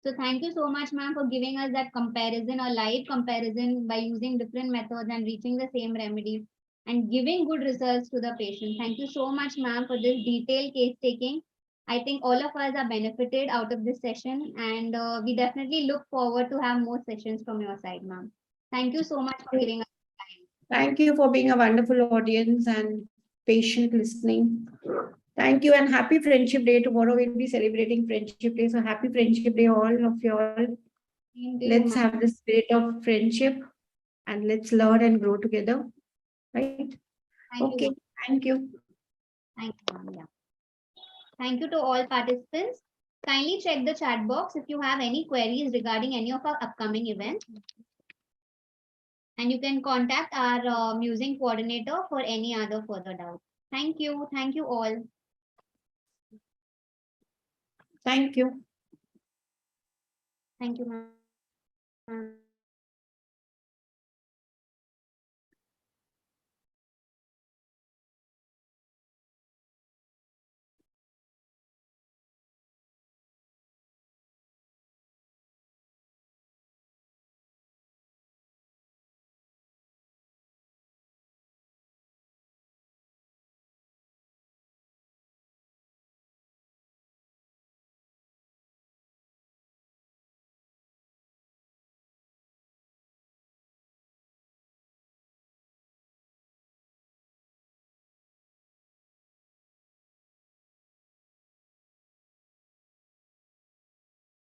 So thank you so much, ma'am, for giving us that comparison or live comparison by using different methods and reaching the same remedy and giving good results to the patient. Thank you so much, ma'am, for this detailed case taking. I think all of us are benefited out of this session, and we definitely look forward to have more sessions from your side, ma'am. Thank you so much for giving us time. Thank you for being a wonderful audience and patient listening. Thank you and happy Friendship Day. Tomorrow we'll be celebrating Friendship Day. So happy Friendship Day, all of you all. Let's have the spirit of friendship and let's learn and grow together. Right? Okay. Thank you. Thank you, ma'am. Yeah. Thank you to all participants. Kindly check the chat box if you have any queries regarding any of our upcoming events. And you can contact our musing coordinator for any other further doubts. Thank you. Thank you all. Thank you. Thank you, ma'am.